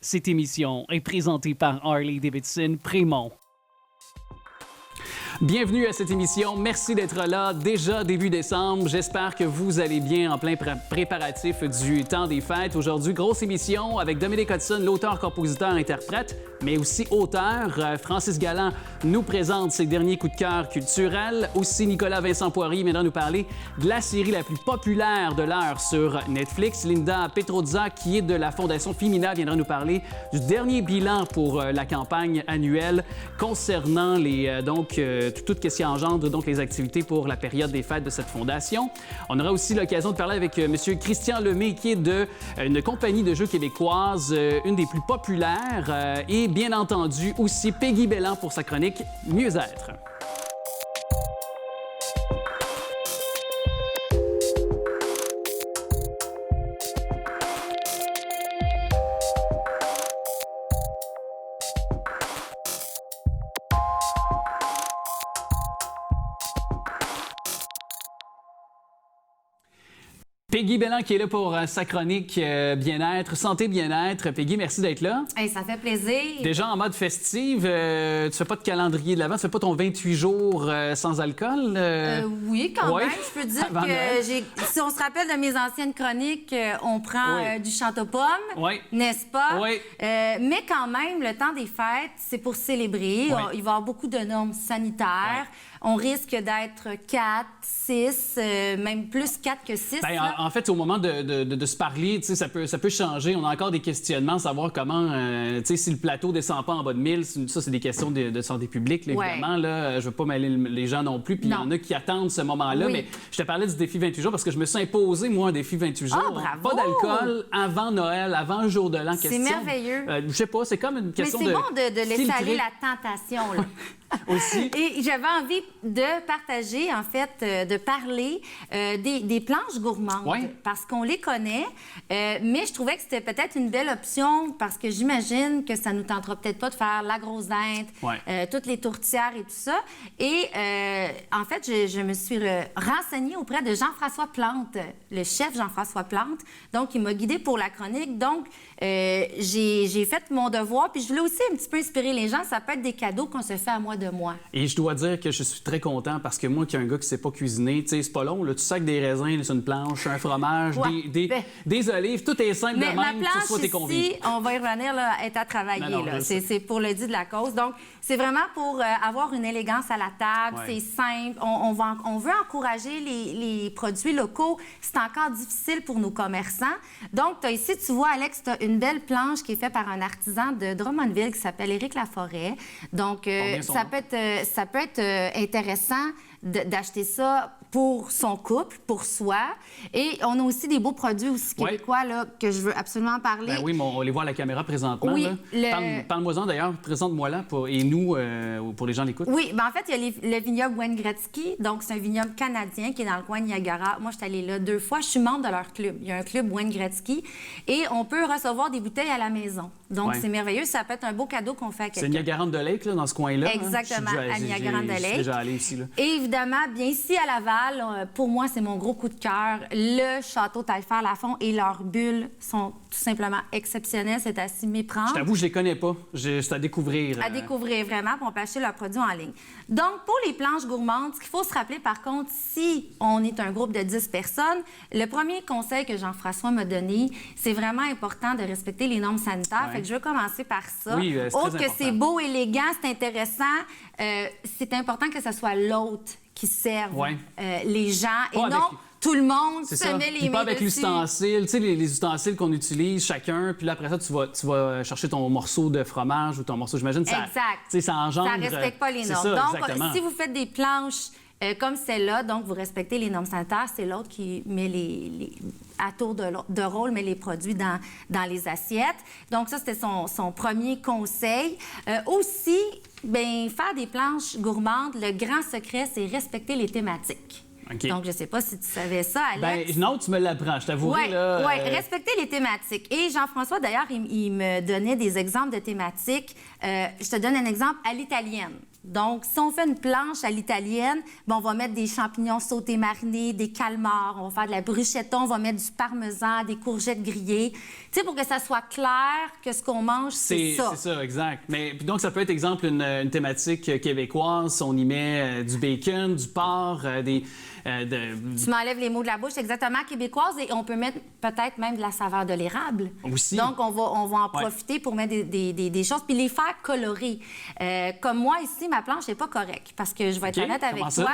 Cette émission est présentée par Harley-Davidson Prémont. Bienvenue à cette émission. Merci d'être là. Déjà début décembre. J'espère que vous allez bien en plein préparatif du temps des fêtes. Aujourd'hui, grosse émission avec Dominic Hudson, l'auteur, compositeur, interprète, mais aussi auteur. Francis Galland nous présente ses derniers coups de cœur culturels. Aussi, Nicolas Vincent Poirier viendra nous parler de la série la plus populaire de l'heure sur Netflix. Linda Petrozza, qui est de la Fondation Femina, viendra nous parler du dernier bilan pour la campagne annuelle concernant tout ce qui engendre donc les activités pour la période des fêtes de cette fondation. On aura aussi l'occasion de parler avec M. Christian Lemay, qui est d'une compagnie de jeux québécoise, une des plus populaires, et bien entendu aussi Peggy Belland pour sa chronique Mieux-être. Peggy Belland qui est là pour sa chronique bien-être, santé bien-être. Peggy, merci d'être là. Hey, ça fait plaisir. Déjà en mode festive, tu fais pas de calendrier de l'Avent, tu fais pas ton 28 jours sans alcool? Oui, quand même. Je peux dire Avant que Noël. si on se rappelle de mes anciennes chroniques, on prend du chantopomme, n'est-ce pas? Oui. Mais quand même, le temps des fêtes, c'est pour célébrer. Il va y avoir beaucoup de normes sanitaires. On risque d'être 4, 6, même plus 4 que 6. Bien, en fait, au moment de se parler, ça peut changer. On a encore des questionnements, savoir comment, si le plateau descend pas en bas de 1000, ça, c'est des questions de santé publique, là, évidemment. Là, je veux pas mêler les gens non plus. Puis il y en a qui attendent ce moment-là. Oui. Mais je te parlais du défi 28 jours parce que je me suis imposé, moi, un défi 28 jours. Ah, bravo! Pas d'alcool avant Noël, avant le jour de l'an. C'est merveilleux. Je sais pas, c'est comme une question de Mais c'est bon de laisser filtrer. aller la tentation, là. Aussi. Et j'avais envie de partager, en fait, de parler des planches gourmandes. Ouais. Parce qu'on les connaît, mais je trouvais que c'était peut-être une belle option parce que j'imagine que ça nous tentera peut-être pas de faire la grosse dinde, toutes les tourtières et tout ça. Et en fait, je me suis renseignée auprès de Jean-François Plante, le chef Jean-François Plante. Donc, il m'a guidée pour la chronique. Donc, j'ai fait mon devoir. Puis je voulais aussi un petit peu inspirer les gens. Ça peut être des cadeaux qu'on se fait à moi de moi. Et je dois dire que je suis très content parce que moi, qui est un gars qui ne sait pas cuisiner, tu sais, c'est pas long, là, tu sacs des raisins sur une planche, un fromage, des olives, tout est simple de Mais ma même, planche que ce soit tes convives. ici, on va y revenir, là, est à travailler. Non, Là. C'est pour le dit de la cause. Donc, c'est vraiment pour avoir une élégance à la table. C'est simple. On veut encourager les produits locaux. C'est encore difficile pour nos commerçants. Donc, ici, tu vois, Alex, tu as une belle planche qui est faite par un artisan de Drummondville qui s'appelle Éric Laforêt. Donc, ça peut être intéressant d'acheter ça pour son couple, pour soi. Et on a aussi des beaux produits aussi québécois là, que je veux absolument parler. Ben oui, mais on les voit à la caméra présentement. Oui, là. Parle-moi-en d'ailleurs, présente-moi là et nous, pour les gens l'écoutent. Oui, ben en fait, il y a le vignoble Wayne Gretzky. Donc, c'est un vignoble canadien qui est dans le coin de Niagara. Moi, je suis allée là 2 fois. Je suis membre de leur club. Il y a un club Wayne Gretzky. Et on peut recevoir des bouteilles à la maison. Donc, c'est merveilleux. Ça peut être un beau cadeau qu'on fait à quelqu'un. C'est Niagara-on-the-Lake, là, dans ce coin-là. Exactement, à Niagara-on-the-Lake. Je suis déjà allé ici. Là. Et évidemment, bien ici à Laval, pour moi, c'est mon gros coup de cœur. Le château Taillefer-Lafont et leurs bulles sont tout simplement exceptionnelles. C'est à s'y méprendre. Je t'avoue, je les connais pas. C'est à découvrir. À découvrir vraiment, puis on peut acheter leurs produits en ligne. Donc, pour les planches gourmandes, ce qu'il faut se rappeler, par contre, si on est un groupe de 10 personnes, le premier conseil que Jean-François m'a donné, c'est vraiment important de respecter les normes sanitaires. Fait que je veux commencer par ça. Oui, c'est Autre très que important. c'est beau, élégant, c'est intéressant, c'est important que ce soit l'hôte qui serve les gens et Pas non avec... tout le monde C'est se ça. met les Puis pas mains avec dessus. l'ustensile, tu sais, les ustensiles qu'on utilise chacun, puis là, après ça, tu vas chercher ton morceau de fromage ou ton morceau, j'imagine, ça, Exact. tu sais, ça engendre... Ça ne respecte pas les C'est normes. ça, Donc, exactement. si vous faites des planches comme celle-là, donc vous respectez les normes sanitaires, c'est l'autre qui met à tour de rôle, met les produits dans les assiettes. Donc ça, c'était son premier conseil. Aussi, bien, faire des planches gourmandes, le grand secret, c'est respecter les thématiques. Okay. Donc, je ne sais pas si tu savais ça, Alex. Ben, non, tu me l'apprends, je t'avouerai. Oui, respecter les thématiques. Et Jean-François, d'ailleurs, il me donnait des exemples de thématiques. Je te donne un exemple à l'italienne. Donc, si on fait une planche à l'italienne, ben, on va mettre des champignons sautés marinés, des calmars, on va faire de la bruschetta, on va mettre du parmesan, des courgettes grillées. Tu sais, pour que ça soit clair que ce qu'on mange, c'est ça. C'est ça, exact. Mais puis donc, ça peut être, exemple, une thématique québécoise. On y met du bacon, du porc, Tu m'enlèves les mots de la bouche, exactement québécoise, et on peut mettre peut-être même de la saveur de l'érable. Aussi. Donc, on va en profiter pour mettre des choses, puis les faire colorer. Comme moi, ici, ma planche n'est pas correcte, parce que je vais être honnête avec toi.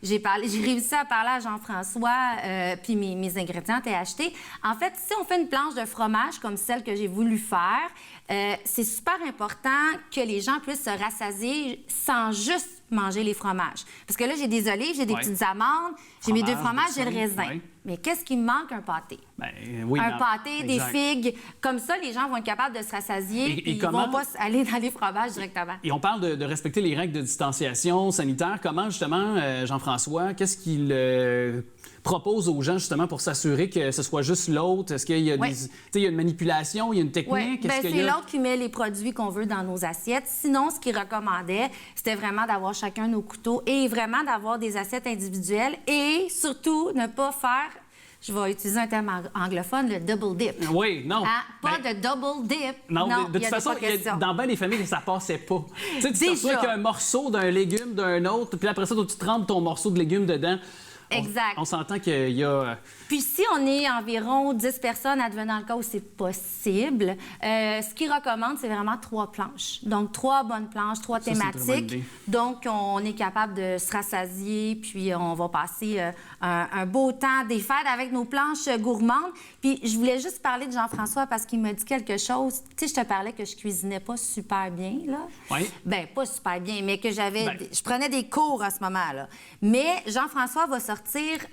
J'ai réussi à parler à Jean-François, puis mes ingrédients étaient achetés. En fait, si on fait une planche de fromage comme celle que j'ai voulu faire, c'est super important que les gens puissent se rassasier sans juste manger les fromages. Parce que là, j'ai des olives, j'ai des petites amandes, j'ai mes 2 fromages, j'ai le raisin. Oui. Mais qu'est-ce qui me manque? Un pâté. Un pâté, des figues. Comme ça, les gens vont être capables de se rassasier et ils ne vont pas aller dans les fromages directement. Et on parle de respecter les règles de distanciation sanitaire. Comment, justement, Jean-François, qu'est-ce qu'il propose aux gens, justement, pour s'assurer que ce soit juste l'autre? Est-ce qu'il y a il y a une manipulation, il y a une technique? Oui, c'est l'autre qui met les produits qu'on veut dans nos assiettes. Sinon, ce qu'il recommandait, c'était vraiment d'avoir chacun nos couteaux et vraiment d'avoir des assiettes individuelles et surtout ne pas faire, je vais utiliser un terme anglophone, le double dip. Oui, non. Pas de double dip. Non, de toute façon, dans bien des familles, ça passait pas. Tu sais, tu te retrouves avec un morceau d'un légume d'un autre, puis après ça, tu trempes ton morceau de légume dedans. Exact. On s'entend qu'il y a... Puis si on est environ 10 personnes, advenant le cas où c'est possible, ce qu'ils recommandent, c'est vraiment 3 planches. Donc, 3 bonnes planches, 3 thématiques. Donc, on est capable de se rassasier, puis on va passer un beau temps des fêtes avec nos planches gourmandes. Puis je voulais juste parler de Jean-François parce qu'il m'a dit quelque chose. Tu sais, je te parlais que je cuisinais pas super bien, là. Oui. Bien, pas super bien, mais que je prenais des cours à ce moment-là. Mais Jean-François va sortir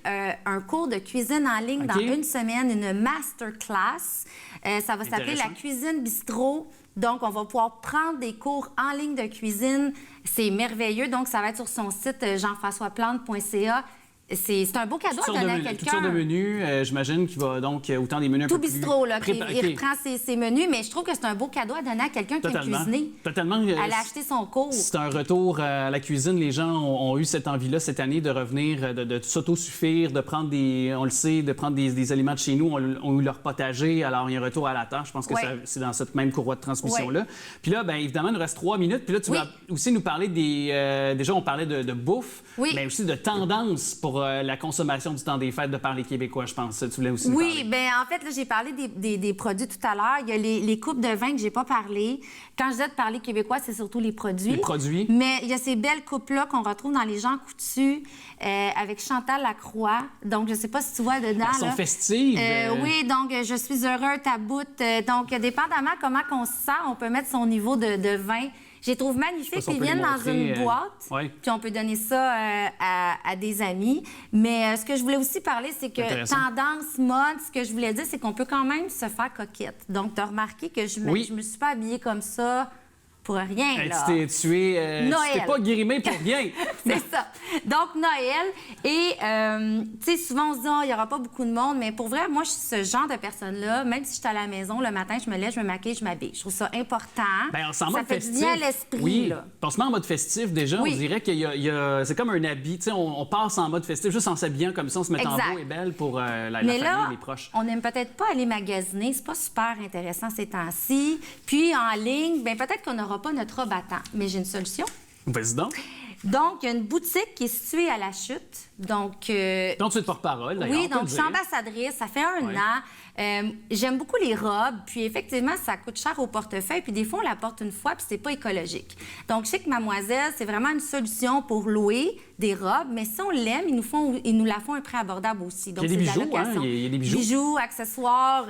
un cours de cuisine en ligne dans une semaine, une masterclass. Ça va s'appeler la cuisine bistrot. Donc, on va pouvoir prendre des cours en ligne de cuisine. C'est merveilleux. Donc, ça va être sur son site jeanfrançoisplante.ca. C'est un beau cadeau à donner à quelqu'un. Toutes sortes de menus, j'imagine qu'il va donc autant des menus un peu plus... Tout bistrot, là, il reprend ses menus, mais je trouve que c'est un beau cadeau à donner à quelqu'un qui aime cuisiner. Totalement. Elle a acheté son cours. C'est un retour à la cuisine. Les gens ont eu cette envie-là cette année de revenir, de s'autosuffire, de prendre on le sait, de prendre des aliments de chez nous, ont eu leur potager, alors il y a un retour à la tâche. Je pense que c'est dans cette même courroie de transmission-là. Puis là, bien évidemment, il nous reste 3 minutes. Puis là, tu vas aussi nous parler déjà, on parlait de bouffe, mais aussi de tendance pour la consommation du temps des fêtes de par les Québécois, je pense. Tu voulais aussi nous parler. Oui, bien, en fait, là, j'ai parlé des produits tout à l'heure. Il y a les coupes de vin que j'ai pas parlé. Quand je disais de parler québécois, c'est surtout les produits. Les produits. Mais il y a ces belles coupes-là qu'on retrouve dans les Jean Coutu avec Chantal Lacroix. Donc, je sais pas si tu vois dedans. Elles sont festives. Oui, donc, je suis heureux, ta boute. Donc, dépendamment comment on se sent, on peut mettre son niveau de vin. Je les trouve magnifiques. Ils viennent dans une boîte, puis on peut donner ça à des amis. Mais ce que je voulais aussi parler, c'est que tendance, mode, ce que je voulais dire, c'est qu'on peut quand même se faire coquette. Donc, tu as remarqué que je me suis pas habillée comme ça pour rien, là. Tu t'es pas grimée pour rien. C'est ça. Donc, Noël. Et, tu sais, souvent, on se dit, il n'y aura pas beaucoup de monde. Mais pour vrai, moi, je suis ce genre de personne-là. Même si je suis à la maison, le matin, je me lève, je me maquille, je m'habille. Je trouve ça important. Bien, on s'en ça fait du bien à l'esprit. Oui. Là. On se met en mode festif, déjà. On dirait qu'il y a... C'est comme un habit. Tu sais, on passe en mode festif, juste en s'habillant comme ça, on se met en beau et belle pour la famille, les proches. On n'aime peut-être pas aller magasiner. C'est pas super intéressant ces temps-ci. Puis, en ligne, bien, peut-être qu'on n'aura pas notre robe à temps. Mais j'ai une solution. Vas-y donc. Donc, il y a une boutique qui est située à La Chute. Donc tu es de porte-parole, d'ailleurs. Oui, donc je suis ambassadrice. Ça fait un an. J'aime beaucoup les robes. Puis, effectivement, ça coûte cher au portefeuille. Puis, des fois, on la porte une fois, puis c'est pas écologique. Donc, je sais que Mademoiselle, c'est vraiment une solution pour louer des robes. Mais si on l'aime, ils nous la font un prix abordable aussi. Donc, il y a des bijoux, hein? Il y a des bijoux. Bijoux, accessoires.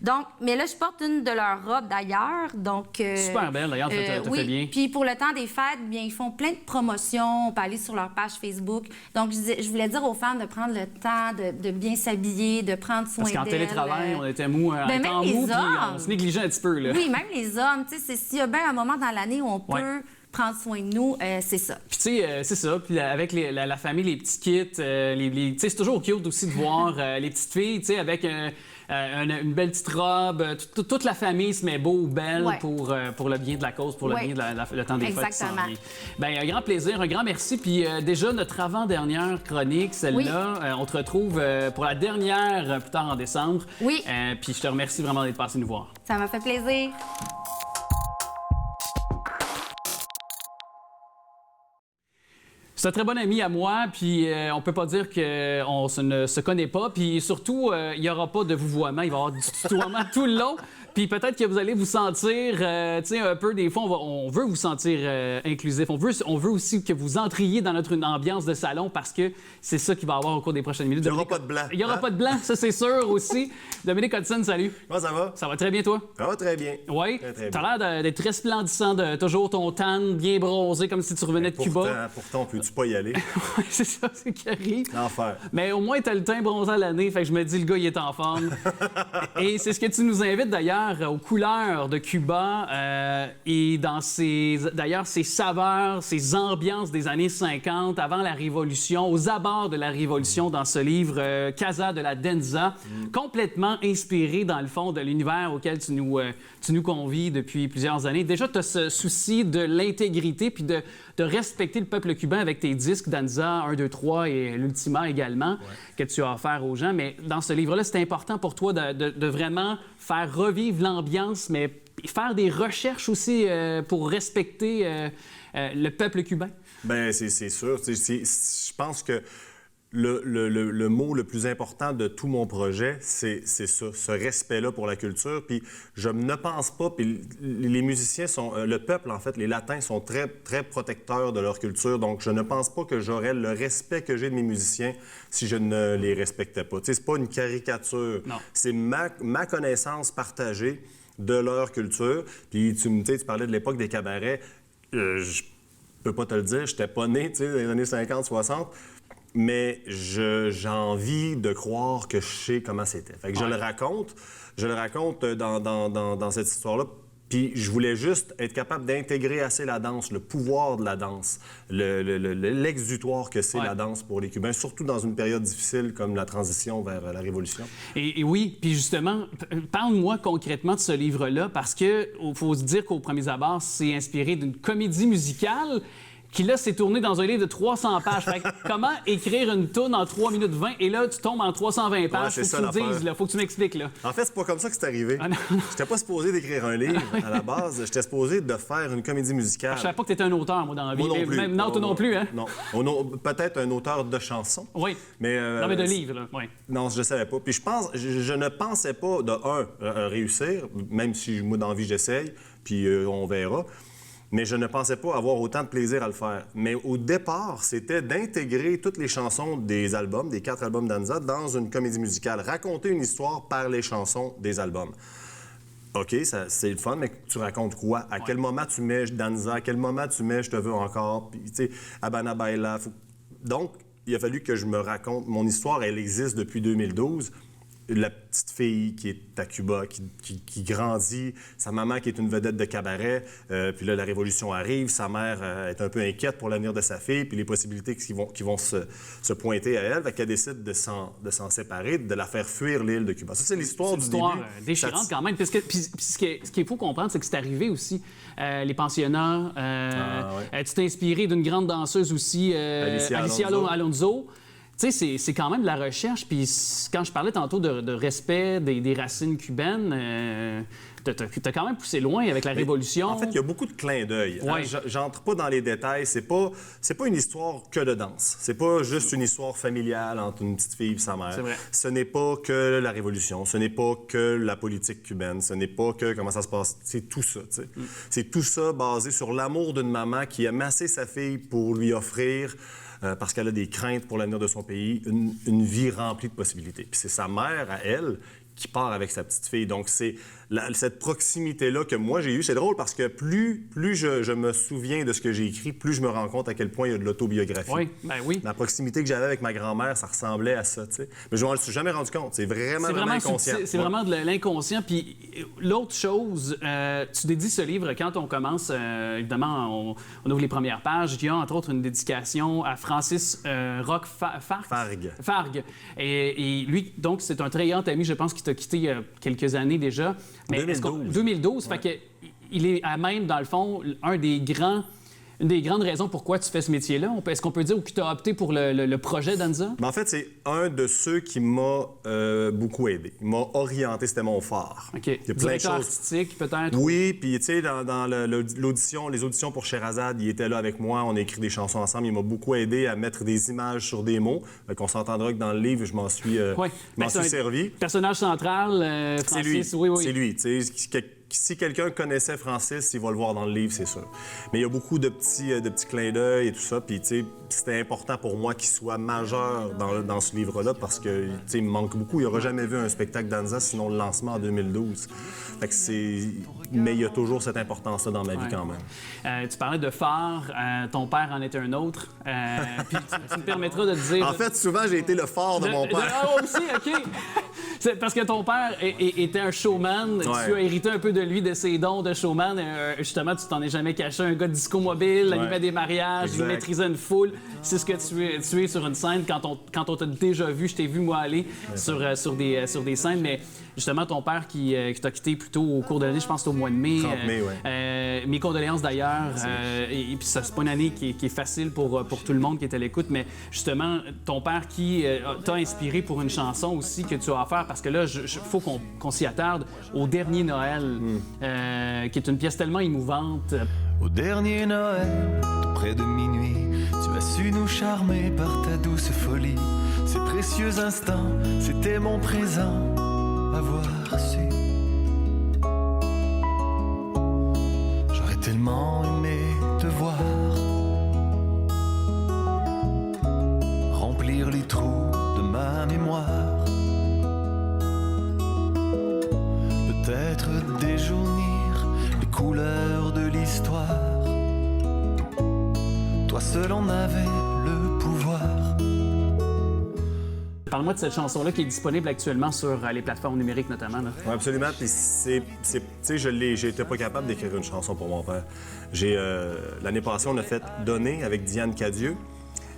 Donc, mais là, je porte une de leurs robes, d'ailleurs. Donc, super belle, d'ailleurs. Tu fait bien. Puis, pour le temps des fêtes, bien, ils font plein de promotions. On peut aller sur leur page Facebook. Donc, je voulais dire aux femmes de prendre le temps de bien s'habiller, de prendre soin d'elles. Parce qu'en télétravail, on était mou, même les hommes, puis on se négligeait un petit peu. Là. Oui, même les hommes. Tu sais, s'il y a bien un moment dans l'année où on peut prendre soin de nous, c'est ça. Puis tu sais, c'est ça. Puis avec la famille, les petits kits, tu sais, c'est toujours cute aussi de voir les petites filles, tu sais, avec une belle petite robe. Toute la famille se met beau ou belle Ouais. pour le bien de la cause, pour le bien de le temps des fêtes qui s'en Exactement. vient. Bien, un grand plaisir, un grand merci. Puis déjà, notre avant-dernière chronique, celle-là, on te retrouve pour la dernière plus tard en décembre. Oui. Puis je te remercie vraiment d'être passé nous voir. Ça m'a fait plaisir. C'est un très bon ami à moi, puis on peut pas dire qu'on ne se connaît pas, puis surtout, il n'y aura pas de vouvoiement, il va y avoir du tutoiement tout le long, puis peut-être que vous allez vous sentir, tu sais, un peu, des fois, on veut vous sentir inclusif, on veut aussi que vous entriez dans notre ambiance de salon, parce que c'est ça qu'il va y avoir au cours des prochaines minutes. Il n'y aura pas de blanc. Il n'y aura pas de blanc, ça c'est sûr aussi. Dominique Hudson, salut. Comment ça va? Ça va très bien, toi? Ça va très bien. Oui, Très, très tu bien. as l'air d'être resplendissant, toujours ton tan bien bronzé, comme si tu revenais de Cuba. Pourtant, peux-tu pas y aller? Oui, c'est ça, c'est qui arrive. L'enfer. Mais au moins, tu as le teint bronzé à l'année, fait que je me dis, le gars, il est en forme. Et c'est ce que tu nous invites d'ailleurs aux couleurs de Cuba et dans ces saveurs, ces ambiances des années 50, avant la Révolution, aux abords de la Révolution, dans ce livre Casa de la Denza, complètement inspiré, dans le fond, de l'univers auquel tu nous convies depuis plusieurs années. Déjà, tu as ce souci de l'intégrité puis de respecter le peuple cubain avec tes disques Danza 1, 2, 3 et l'Ultima également, que tu as offert aux gens. Mais dans ce livre-là, c'est important pour toi de vraiment faire revivre l'ambiance, mais faire des recherches aussi pour respecter le peuple cubain. Bien, c'est sûr. Je pense que le mot le plus important de tout mon projet, c'est ça, ce respect-là pour la culture. Puis je ne pense pas, puis les musiciens sont, le peuple en fait, les Latins sont très, très protecteurs de leur culture. Donc je ne pense pas que j'aurais le respect que j'ai de mes musiciens si je ne les respectais pas. Tu sais, c'est pas une caricature. Non. C'est ma connaissance partagée de leur culture. Puis tu parlais de l'époque des cabarets. Je peux pas te le dire, j'étais pas né, tu sais, dans les années 50, 60. Mais j'ai envie de croire que je sais comment c'était. Fait que je le raconte dans cette histoire-là. Puis je voulais juste être capable d'intégrer assez la danse, le pouvoir de la danse, l'exutoire que c'est la danse pour les Cubains, surtout dans une période difficile comme la transition vers la Révolution. Et oui, puis justement, parle-moi concrètement de ce livre-là, parce qu'il faut se dire qu'au premier abord, c'est inspiré d'une comédie musicale qui, là, s'est tourné dans un livre de 300 pages. Fait que comment écrire une toune en 3 minutes 20 et là, tu tombes en 320 pages? Ouais, faut que tu me dises, là. Faut que tu m'expliques, là. En fait, c'est pas comme ça que c'est arrivé. Ah, non. J'étais pas supposé d'écrire un livre à la base. J'étais supposé de faire une comédie musicale. Je savais pas que t'étais un auteur, moi, dans la vie. Moi non plus. Même, non, toi non plus, hein? Non. Peut-être un auteur de chansons. Oui. Mais, non, mais de livres, là. Oui. Non, je ne savais pas. Puis je ne pensais pas, de réussir, même si moi, dans la vie, j'essaye, puis on verra. Mais je ne pensais pas avoir autant de plaisir à le faire. Mais au départ, c'était d'intégrer toutes les chansons des albums, des 4 albums d'Anza, dans une comédie musicale. Raconter une histoire par les chansons des albums. OK, c'est le fun, mais tu racontes quoi? À quel moment tu mets Danza? À quel moment tu mets Je te veux encore? Puis, tu sais, Habana Baila. Donc, il a fallu que je me raconte. Mon histoire, elle existe depuis 2012. La petite fille qui est à Cuba, qui grandit, sa maman qui est une vedette de cabaret, puis là, la Révolution arrive, sa mère est un peu inquiète pour l'avenir de sa fille, puis les possibilités qui vont se pointer à elle, fait qu'elle décide de s'en séparer, de la faire fuir l'île de Cuba. Ça, c'est l'histoire du début. C'est une histoire déchirante quand même. Puis ce qu'il faut comprendre, c'est que c'est arrivé aussi. Les pensionnats, tu t'es inspiré d'une grande danseuse aussi, Alicia Alonso. Tu sais, c'est quand même de la recherche. Puis quand je parlais tantôt de respect des racines cubaines, t'as quand même poussé loin avec la Révolution. En fait, il y a beaucoup de clins d'œil. Ouais. J'entre pas dans les détails. C'est pas une histoire que de danse. C'est pas juste une histoire familiale entre une petite fille et sa mère. C'est vrai. Ce n'est pas que la Révolution. Ce n'est pas que la politique cubaine. Ce n'est pas que comment ça se passe. C'est tout ça. Tu sais. C'est tout ça basé sur l'amour d'une maman qui aime assez sa fille pour lui offrir parce qu'elle a des craintes pour l'avenir de son pays, une vie remplie de possibilités. Puis c'est sa mère, à elle, qui part avec sa petite fille. Donc, c'est cette proximité-là que moi j'ai eue, c'est drôle parce que plus je me souviens de ce que j'ai écrit, plus je me rends compte à quel point il y a de l'autobiographie. Oui, ben oui. La proximité que j'avais avec ma grand-mère, ça ressemblait à ça, tu sais. Mais je m'en suis jamais rendu compte. C'est vraiment inconscient. C'est vraiment de l'inconscient. Puis l'autre chose, tu dédies ce livre quand on commence, évidemment, on ouvre les premières pages. Il y a entre autres une dédication à Francis Roch Fargue. Et lui, donc, c'est un très grand ami, je pense, qui t'a quitté il y a quelques années déjà. Mais 2012. Ouais. Fait que il est à même, dans le fond, une des grandes raisons pourquoi tu fais ce métier-là. Est-ce qu'on peut dire que tu as opté pour le projet d'Anza? Mais en fait, c'est un de ceux qui m'a beaucoup aidé. Il m'a orienté, c'était mon phare. OK. Il y a plein de Directeur choses. artistique, peut-être? Oui, puis tu sais, dans les auditions pour Sherazade, il était là avec moi, on a écrit des chansons ensemble. Il m'a beaucoup aidé à mettre des images sur des mots. On s'entendra que dans le livre, je m'en suis servi. Personnage central, Francis, c'est lui. Oui. C'est lui. Tu sais, si quelqu'un connaissait Francis, il va le voir dans le livre, c'est sûr. Mais il y a beaucoup de petits clins d'œil et tout ça. Puis, tu sais, c'était important pour moi qu'il soit majeur dans ce livre-là parce que, tu sais, il me manque beaucoup. Il n'aura jamais vu un spectacle d'Anza, sinon le lancement en 2012. Fait que mais il y a toujours cette importance-là dans ma vie quand même. Tu parlais de phare. Ton père en était un autre. Puis tu me permettras de te dire... En fait, souvent, j'ai été le phare de mon père. Ah, aussi, OK. C'est parce que ton père était un showman. Ouais. Tu as hérité un peu de lui, de ses dons de showman. Justement, tu t'en es jamais caché. Un gars de disco mobile, animait des mariages, il maîtrisait une foule. C'est ce que tu es sur une scène. Quand on t'a déjà vu, je t'ai vu, moi, aller sur des scènes. Mais justement, ton père qui t'a quitté plus tôt au cours de l'année, je pense que c'était au mois de mai. 30 mai, oui. Mes condoléances d'ailleurs. Et puis, c'est pas une année qui est facile pour tout le monde qui est à l'écoute. Mais justement, ton père qui t'a inspiré pour une chanson aussi que tu as à faire. Parce que là, il faut qu'on s'y attarde au dernier Noël, qui est une pièce tellement émouvante. Au dernier Noël, tout près de minuit, tu as su nous charmer par ta douce folie. Ces précieux instants, c'était mon présent, avoir su. J'aurais tellement aimé te voir remplir les trous de ma mémoire. Peut-être déjaunir les couleurs de l'histoire. Toi seul en avais le pouvoir. Parle-moi de cette chanson-là qui est disponible actuellement sur les plateformes numériques notamment. Oui, absolument. Puis tu sais, j'étais pas capable d'écrire une chanson pour mon père. L'année passée, on a fait Donner avec Diane Cadieux.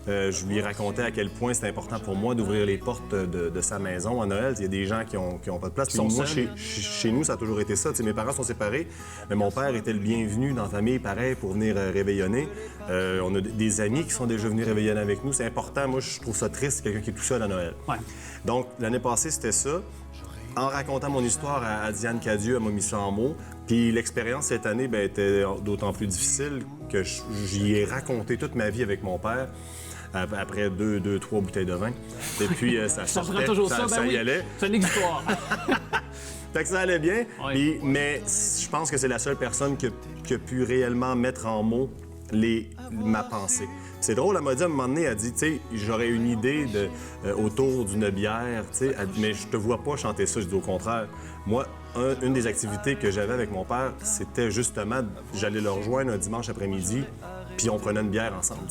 Je lui racontais à quel point c'était important pour moi d'ouvrir les portes de sa maison à Noël. Il y a des gens qui ont pas de place. Puis moi, chez nous, ça a toujours été ça. T'sais, mes parents sont séparés, mais mon père était le bienvenu dans la famille, pareil, pour venir réveillonner. On a des amis qui sont déjà venus réveillonner avec nous. C'est important. Moi, je trouve ça triste, quelqu'un qui est tout seul à Noël. Ouais. Donc, l'année passée, c'était ça. En racontant mon histoire à Diane Cadieux, elle m'a mis ça en mots. Puis l'expérience cette année était d'autant plus difficile que j'y ai raconté toute ma vie avec mon père. Après 3 bouteilles de vin. Et puis, ça sortait, ça y allait. C'est une histoire. Fait que ça allait bien, oui. mais je pense que c'est la seule personne qui a pu réellement mettre en mots ma pensée. C'est drôle, elle m'a dit à un moment donné, elle dit, tu sais, j'aurais une idée autour d'une bière, tu sais, mais je te vois pas chanter ça. Je dis au contraire. Moi, une des activités que j'avais avec mon père, c'était justement, j'allais le rejoindre un dimanche après-midi, puis on prenait une bière ensemble.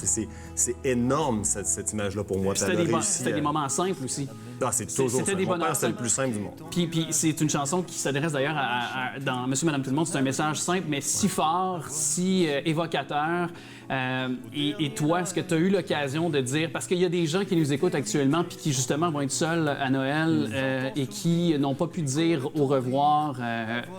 C'est énorme, cette image-là, pour moi. C'était des moments simples aussi. Ah, c'est toujours ça. Mon père, c'était le plus simple du monde. Puis c'est une chanson qui s'adresse d'ailleurs dans Monsieur, Madame, Tout le monde. C'est un message simple, mais si fort, si évocateur. Et toi, est-ce que tu as eu l'occasion de dire... Parce qu'il y a des gens qui nous écoutent actuellement puis qui, justement, vont être seuls à Noël et qui n'ont pas pu dire au revoir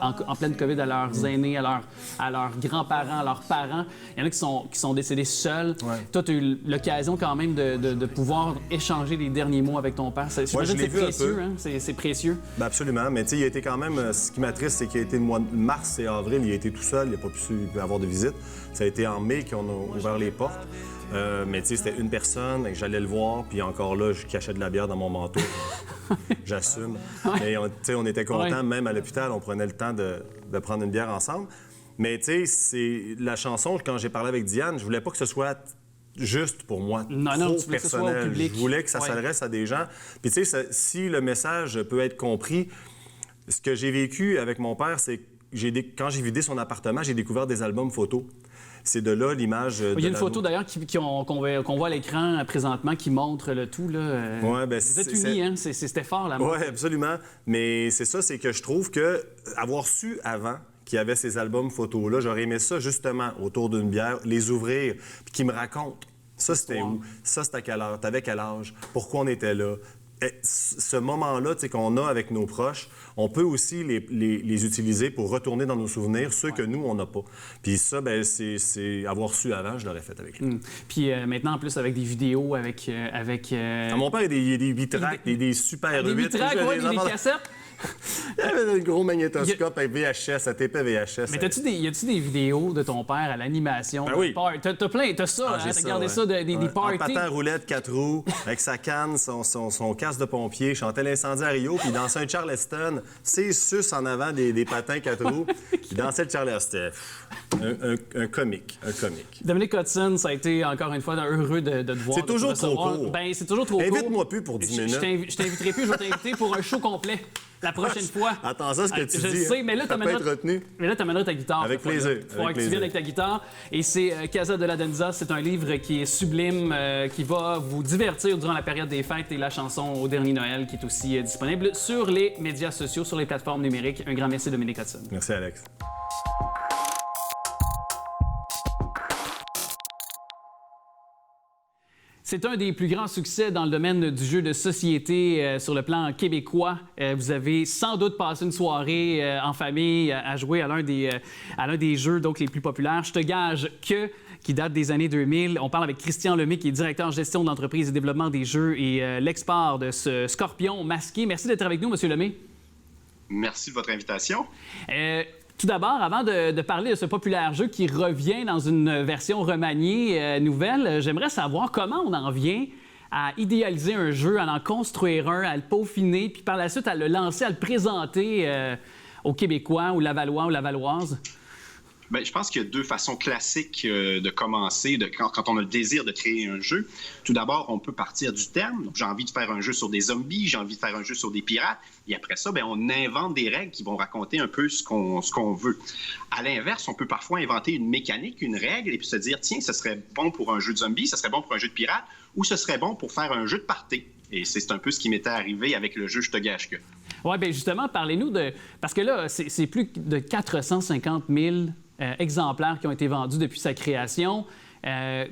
en pleine COVID à leurs aînés, à leurs grands-parents, à leurs parents. Il y en a qui sont décédés seuls. Ouais. Toi, tu as eu l'occasion quand même de pouvoir échanger les derniers mots avec ton père. Moi, je l'ai vu précieux, un peu. Hein? C'est précieux. Bien, absolument. Mais tu sais, il a été quand même... Ce qui m'attriste, c'est qu'il a été le mois de mars et avril, il a été tout seul, il n'a pas pu avoir de visite. Ça a été en mai qu'on a ouvert les portes. Mais tu sais, c'était une personne, et j'allais le voir, puis encore là, je cachais de la bière dans mon manteau. J'assume. Mais on était contents, même à l'hôpital, on prenait le temps de prendre une bière ensemble. Mais tu sais, c'est la chanson, quand j'ai parlé avec Diane, je voulais pas que ce soit juste pour moi, trop personnel. Je voulais que ça s'adresse à des gens. Puis tu sais, si le message peut être compris Ce que j'ai vécu avec mon père, c'est que quand j'ai vidé son appartement, j'ai découvert des albums photos. C'est de là l'image. Il y a une photo d'ailleurs qu'on voit à l'écran présentement qui montre le tout. Là. Ouais, ben, vous êtes unis, hein? C'était fort là. Oui, absolument. Mais c'est ça, c'est que je trouve que avoir su avant qu'il y avait ces albums photos-là, j'aurais aimé ça justement autour d'une bière, les ouvrir, puis qu'ils me racontent. Ça, c'était où? Ça, c'était à quelle heure? T'avais quel âge? Pourquoi on était là? Et ce moment-là qu'on a avec nos proches, on peut aussi les utiliser pour retourner dans nos souvenirs, ceux que nous, on n'a pas. Puis ça, ben, c'est avoir su avant, je l'aurais fait avec lui. Puis maintenant, en plus, avec des vidéos, avec Mon père, il y a des 8-tracks, des super 8. Des 8-tracks, des cassettes. Il y avait un gros magnétoscope avec VHS, un TP VHS. Mais y a-tu des vidéos de ton père à l'animation? Ben oui. T'as ça, t'as regardé ça, des parties. En patin à roulette, 4 roues, avec sa canne, son casque de pompier, il chantait l'incendie à Rio, puis il dansait un Charleston, c'est sus en avant des patins 4 roues, il dansait le Charleston. Un comique. Dominique Hudson, ça a été encore une fois heureux de te voir. C'est toujours trop court. Ben, c'est toujours trop court. Invite-moi plus pour 10 minutes. Je t'inviterai plus, je vais t'inviter pour un show complet. La prochaine fois. Attends ça, ce que tu dis. Je sais, mais là, t'amèneras ta guitare. Avec plaisir. Il faudra que tu viennes avec ta guitare. Et c'est Casa de la Danza. C'est un livre qui est sublime, qui va vous divertir durant la période des fêtes et la chanson Au Dernier Noël qui est aussi disponible sur les médias sociaux, sur les plateformes numériques. Un grand merci, Dominique Hudson. Merci, Alex. C'est un des plus grands succès dans le domaine du jeu de société sur le plan québécois. Vous avez sans doute passé une soirée en famille à jouer à l'un des jeux donc, les plus populaires. Je te gage qui date des années 2000. On parle avec Christian Lemay, qui est directeur en gestion de l'entreprise et développement des jeux et l'expert de ce Scorpion masqué. Merci d'être avec nous, M. Lemay. Merci de votre invitation. Tout d'abord, avant de parler de ce populaire jeu qui revient dans une version remaniée nouvelle, j'aimerais savoir comment on en vient à idéaliser un jeu, à en construire un, à le peaufiner, puis par la suite à le lancer, à le présenter aux Québécois, aux Lavallois, aux Lavalloises. Bien, je pense qu'il y a deux façons classiques de commencer quand on a le désir de créer un jeu. Tout d'abord, on peut partir du terme. Donc, j'ai envie de faire un jeu sur des zombies, j'ai envie de faire un jeu sur des pirates. Et après ça, bien, on invente des règles qui vont raconter un peu ce qu'on veut. À l'inverse, on peut parfois inventer une mécanique, une règle, et puis se dire, tiens, ce serait bon pour un jeu de zombies, ce serait bon pour un jeu de pirates, ou ce serait bon pour faire un jeu de party. Et c'est un peu ce qui m'était arrivé avec le jeu Je te gâche que. Oui, bien justement, parlez-nous de... Parce que là, c'est plus de 450 000 exemplaires qui ont été vendus depuis sa création.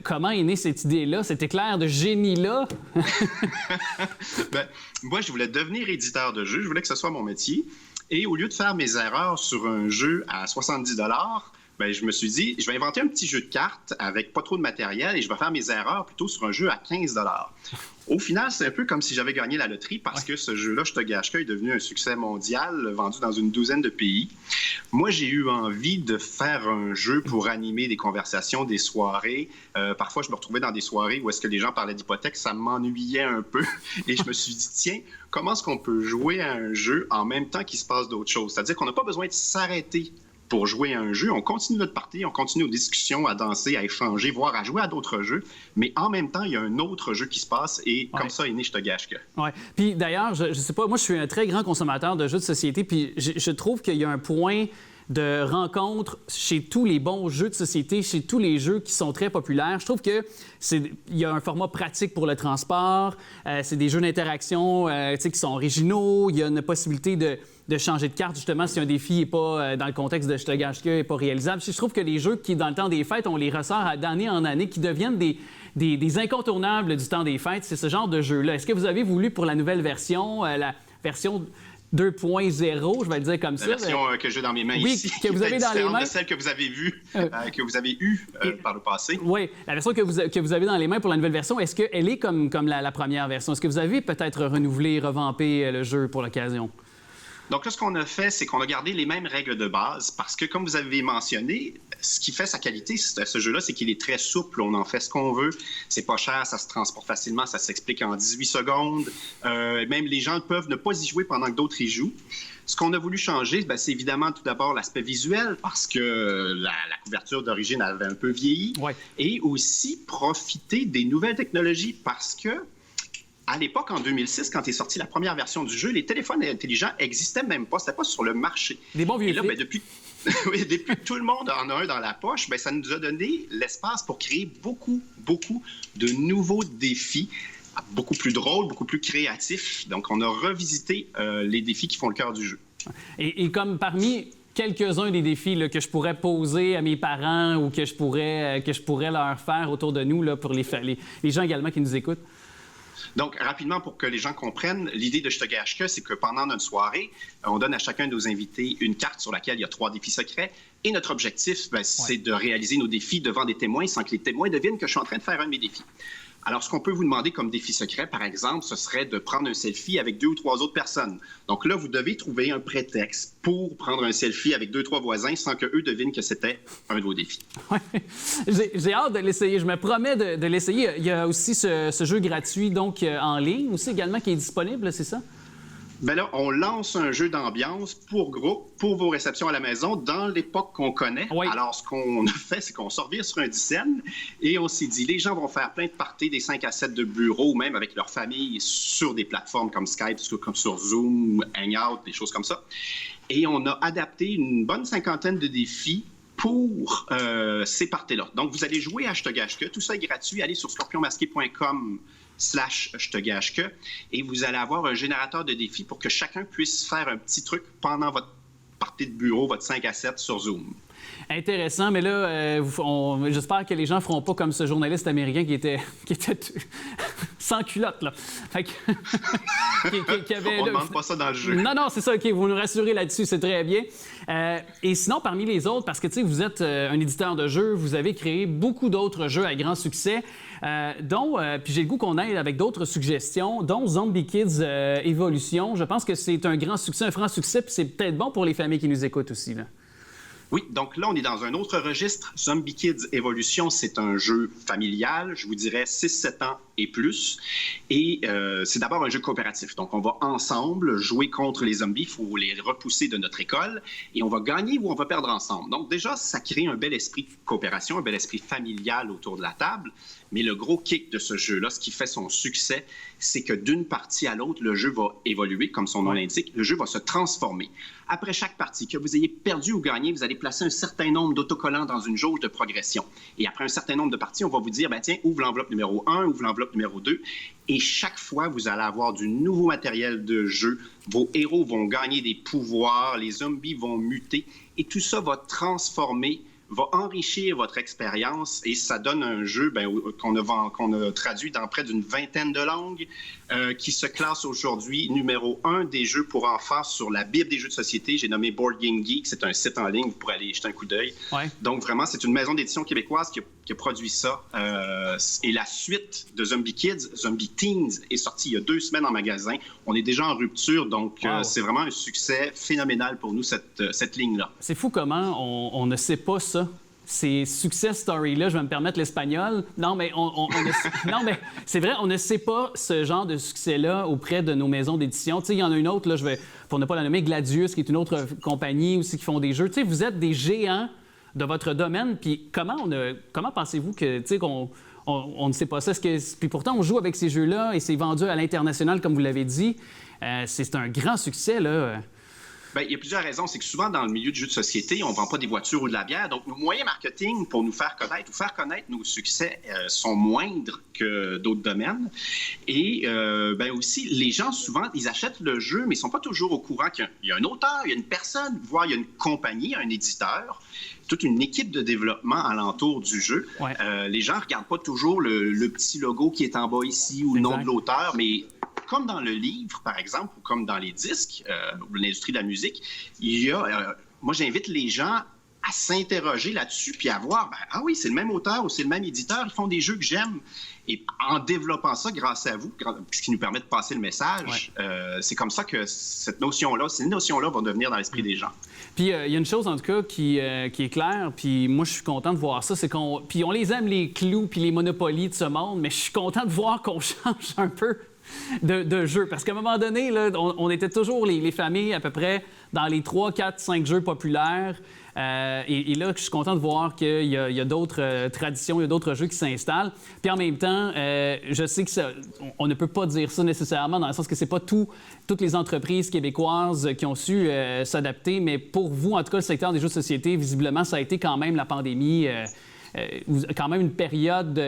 Comment est née cette idée-là, cet éclair de génie-là? Bien, moi, je voulais devenir éditeur de jeux. Je voulais que ce soit mon métier. Et au lieu de faire mes erreurs sur un jeu à 70 $, bien, je me suis dit, je vais inventer un petit jeu de cartes avec pas trop de matériel et je vais faire mes erreurs plutôt sur un jeu à 15 $. Au final, c'est un peu comme si j'avais gagné la loterie parce que ce jeu-là, Je te gâche que, est devenu un succès mondial, vendu dans une douzaine de pays. Moi, j'ai eu envie de faire un jeu pour animer des conversations, des soirées. Parfois, je me retrouvais dans des soirées où est-ce que les gens parlaient d'hypothèques, ça m'ennuyait un peu. Et je me suis dit, tiens, comment est-ce qu'on peut jouer à un jeu en même temps qu'il se passe d'autres choses? C'est-à-dire qu'on n'a pas besoin de s'arrêter pour jouer à un jeu. On continue notre partie, on continue nos discussions, à danser, à échanger, voire à jouer à d'autres jeux. Mais en même temps, il y a un autre jeu qui se passe et comme ça est né Je te gâche que. Oui. Puis d'ailleurs, je sais pas, moi, je suis un très grand consommateur de jeux de société, puis je trouve qu'il y a un point de rencontre chez tous les bons jeux de société, chez tous les jeux qui sont très populaires. Je trouve qu'il y a un format pratique pour le transport, c'est des jeux d'interaction qui sont originaux, il y a une possibilité de changer de carte, justement, si un défi n'est pas dans le contexte de Je te gâche que n'est pas réalisable. Je trouve que les jeux qui, dans le temps des fêtes, on les ressort d'année en année, qui deviennent des incontournables du temps des fêtes, c'est ce genre de jeu-là. Est-ce que vous avez voulu, pour la nouvelle version, la version 2.0, je vais le dire comme ça. La version que j'ai dans mes mains ici, que vous avez dans les mains, de celle que vous avez vue, que vous avez eue par le passé. Oui, la version que vous avez dans les mains pour la nouvelle version, est-ce qu'elle est comme la première version? Est-ce que vous avez peut-être renouvelé, revampé le jeu pour l'occasion? Donc là, ce qu'on a fait, c'est qu'on a gardé les mêmes règles de base parce que, comme vous avez mentionné, ce qui fait sa qualité, ce jeu-là, c'est qu'il est très souple. On en fait ce qu'on veut. C'est pas cher, ça se transporte facilement, ça s'explique en 18 secondes. Même les gens peuvent ne pas y jouer pendant que d'autres y jouent. Ce qu'on a voulu changer, bien, c'est évidemment tout d'abord l'aspect visuel parce que la couverture d'origine avait un peu vieilli. Ouais. Et aussi profiter des nouvelles technologies parce que à l'époque, en 2006, quand est sortie la première version du jeu, les téléphones intelligents n'existaient même pas. C'était pas sur le marché. Des bons vieux Et là, flics. depuis que tout le monde en a un dans la poche, ça nous a donné l'espace pour créer beaucoup de nouveaux défis, beaucoup plus drôles, beaucoup plus créatifs. Donc, on a revisité les défis qui font le cœur du jeu. Et comme parmi quelques-uns des défis là, que je pourrais poser à mes parents ou que je pourrais leur faire autour de nous là, pour les gens également qui nous écoutent. Donc, rapidement, pour que les gens comprennent, l'idée de Je te gâche que, c'est que pendant notre soirée, on donne à chacun de nos invités une carte sur laquelle il y a 3 défis secrets. Et notre objectif, c'est de réaliser nos défis devant des témoins sans que les témoins devinent que je suis en train de faire un de mes défis. Alors, ce qu'on peut vous demander comme défi secret, par exemple, ce serait de prendre un selfie avec 2 ou 3 autres personnes. Donc là, vous devez trouver un prétexte pour prendre un selfie avec 2 ou 3 voisins sans qu'eux devinent que c'était un de vos défis. Ouais. J'ai hâte de l'essayer. Je me promets de l'essayer. Il y a aussi ce jeu gratuit, donc en ligne aussi également, qui est disponible, c'est ça? Bien là, on lance un jeu d'ambiance pour groupe, pour vos réceptions à la maison, dans l'époque qu'on connaît. Oui. Alors, ce qu'on a fait, c'est qu'on s'en revient sur un dizaine et on s'est dit, les gens vont faire plein de parties, des 5 à 7 de bureau, ou même avec leur famille, sur des plateformes comme Skype, comme sur Zoom, Hangout, des choses comme ça. Et on a adapté une bonne 50aine de défis pour ces parties-là. Donc, vous allez jouer à Je te gâche que. Tout ça est gratuit. Allez sur scorpionmasqué.com/Je te gâche que et vous allez avoir un générateur de défis pour que chacun puisse faire un petit truc pendant votre partie de bureau, votre 5 à 7 sur Zoom. Intéressant, mais là, j'espère que les gens ne feront pas comme ce journaliste américain qui était sans culotte, là. Fait que... qui avait, on ne demande pas ça dans le jeu. Non, c'est ça, OK, vous nous rassurez là-dessus, c'est très bien. Et sinon, parmi les autres, parce que, tu sais, vous êtes un éditeur de jeux, vous avez créé beaucoup d'autres jeux à grand succès, dont, puis j'ai le goût qu'on aille avec d'autres suggestions, dont Zombie Kids Evolution. Je pense que c'est un grand succès, un franc succès, puis c'est peut-être bon pour les familles qui nous écoutent aussi, là. Oui, donc là, on est dans un autre registre. Zombie Kids Evolution, c'est un jeu familial, je vous dirais 6-7 ans et plus. Et c'est d'abord un jeu coopératif. Donc, on va ensemble jouer contre les zombies. Il faut les repousser de notre école. Et on va gagner ou on va perdre ensemble. Donc, déjà, ça crée un bel esprit de coopération, un bel esprit familial autour de la table. Mais le gros kick de ce jeu-là, ce qui fait son succès, c'est que d'une partie à l'autre, le jeu va évoluer, comme son nom l'indique. Le jeu va se transformer. Après chaque partie, que vous ayez perdu ou gagné, vous allez placer un certain nombre d'autocollants dans une jauge de progression. Et après un certain nombre de parties, on va vous dire, tiens, ouvre l'enveloppe numéro 1, ouvre l'enveloppe numéro 2. Et chaque fois, vous allez avoir du nouveau matériel de jeu. Vos héros vont gagner des pouvoirs, les zombies vont muter. Et tout ça va transformer, va enrichir votre expérience et ça donne un jeu qu'on a traduit dans près d'une 20aine de langues qui se classe aujourd'hui numéro 1 des jeux pour enfants sur la Bible des jeux de société. J'ai nommé Board Game Geek. C'est un site en ligne. Vous pourrez aller y jeter un coup d'œil. Ouais. Donc, vraiment, c'est une maison d'édition québécoise qui a produit ça. Et la suite de Zombie Kids, Zombie Teens, est sortie il y a 2 semaines en magasin. On est déjà en rupture. Donc, c'est vraiment un succès phénoménal pour nous, cette ligne-là. C'est fou comment on ne sait pas ça. Ces success stories-là, je vais me permettre l'espagnol. Non, mais, non, mais c'est vrai, on ne sait pas ce genre de succès-là auprès de nos maisons d'édition. Tu sais, il y en a une autre, là, pour ne pas la nommer, Gladius, qui est une autre compagnie aussi qui font des jeux. Tu sais, vous êtes des géants de votre domaine. Puis comment pensez-vous que, tu sais, qu'on ne sait pas ça? Puis pourtant, on joue avec ces jeux-là et c'est vendu à l'international, comme vous l'avez dit. C'est un grand succès, là. Bien, il y a plusieurs raisons. C'est que souvent, dans le milieu du jeu de société, on ne vend pas des voitures ou de la bière. Donc, nos moyens marketing pour nous faire connaître ou faire connaître nos succès sont moindres que d'autres domaines. Et aussi, les gens, souvent, ils achètent le jeu, mais ils ne sont pas toujours au courant qu'il y a un auteur, il y a une personne, voire il y a une compagnie, un éditeur, toute une équipe de développement alentour du jeu. Ouais. Les gens ne regardent pas toujours le petit logo qui est en bas ici ou le nom de l'auteur, mais... Comme dans le livre, par exemple, ou comme dans les disques, ou l'industrie de la musique, il y a... moi, j'invite les gens à s'interroger là-dessus, puis à voir, ah oui, c'est le même auteur ou c'est le même éditeur, ils font des jeux que j'aime. Et en développant ça grâce à vous, ce qui nous permet de passer le message, c'est comme ça que ces notions-là vont devenir dans l'esprit des gens. Puis il y a une chose, en tout cas, qui est claire, puis moi, je suis content de voir ça, c'est qu'on... Puis on les aime, les clous puis les monopolies de ce monde, mais je suis content de voir qu'on change un peu de jeu. Parce qu'à un moment donné, là, on était toujours les familles à peu près dans les 3, 4, 5 jeux populaires. Et là, je suis content de voir qu'il y a d'autres traditions, il y a d'autres jeux qui s'installent. Puis en même temps, je sais que on ne peut pas dire ça nécessairement, dans le sens que c'est pas toutes les entreprises québécoises qui ont su s'adapter, mais pour vous, en tout cas, le secteur des jeux de société, visiblement, ça a été quand même la pandémie... quand même une période,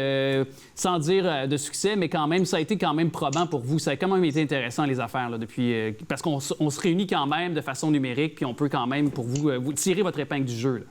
sans dire de succès, mais quand même, ça a été quand même probant pour vous. Ça a quand même été intéressant, les affaires, là, depuis... parce qu'on se réunit quand même de façon numérique, puis on peut quand même, pour vous tirer votre épingle du jeu. Là.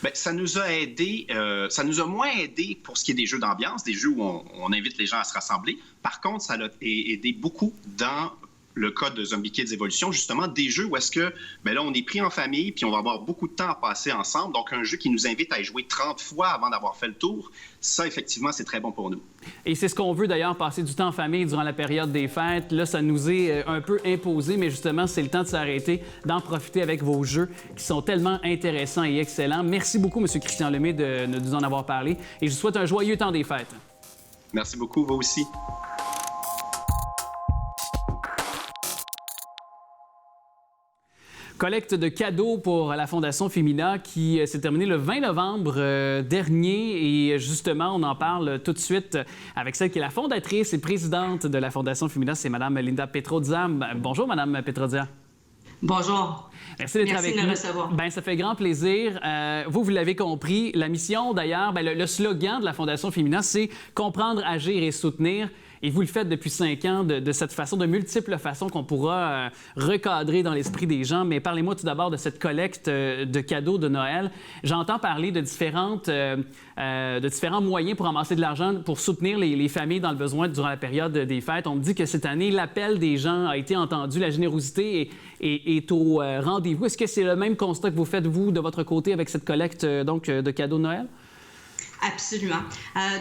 Bien, ça nous a aidé, ça nous a moins aidé pour ce qui est des jeux d'ambiance, des jeux où on invite les gens à se rassembler. Par contre, ça a aidé beaucoup dans le cas de Zombie Kids Evolution, justement, des jeux où est-ce que, bien là, on est pris en famille, puis on va avoir beaucoup de temps à passer ensemble. Donc, un jeu qui nous invite à y jouer 30 fois avant d'avoir fait le tour, ça, effectivement, c'est très bon pour nous. Et c'est ce qu'on veut, d'ailleurs, passer du temps en famille durant la période des fêtes. Là, ça nous est un peu imposé, mais justement, c'est le temps de s'arrêter, d'en profiter avec vos jeux qui sont tellement intéressants et excellents. Merci beaucoup, M. Christian Lemay, de nous en avoir parlé. Et je vous souhaite un joyeux temps des fêtes. Merci beaucoup, vous aussi. Collecte de cadeaux pour la Fondation Femina qui s'est terminée le 20 novembre dernier. Et justement, on en parle tout de suite avec celle qui est la fondatrice et présidente de la Fondation Femina, c'est Mme Linda Petrozza. Bonjour, Mme Petrozza. Bonjour. Merci d'être avec nous. Merci de me recevoir. Bien, ça fait grand plaisir. Vous l'avez compris. La mission, d'ailleurs, le slogan de la Fondation Femina, c'est « Comprendre, agir et soutenir ». Et vous le faites depuis 5 ans de cette façon, de multiples façons qu'on pourra recadrer dans l'esprit des gens. Mais parlez-moi tout d'abord de cette collecte de cadeaux de Noël. J'entends parler de différents moyens pour amasser de l'argent, pour soutenir les familles dans le besoin durant la période des fêtes. On me dit que cette année, l'appel des gens a été entendu, la générosité est au rendez-vous. Est-ce que c'est le même constat que vous faites, vous, de votre côté, avec cette collecte de cadeaux de Noël? Absolument.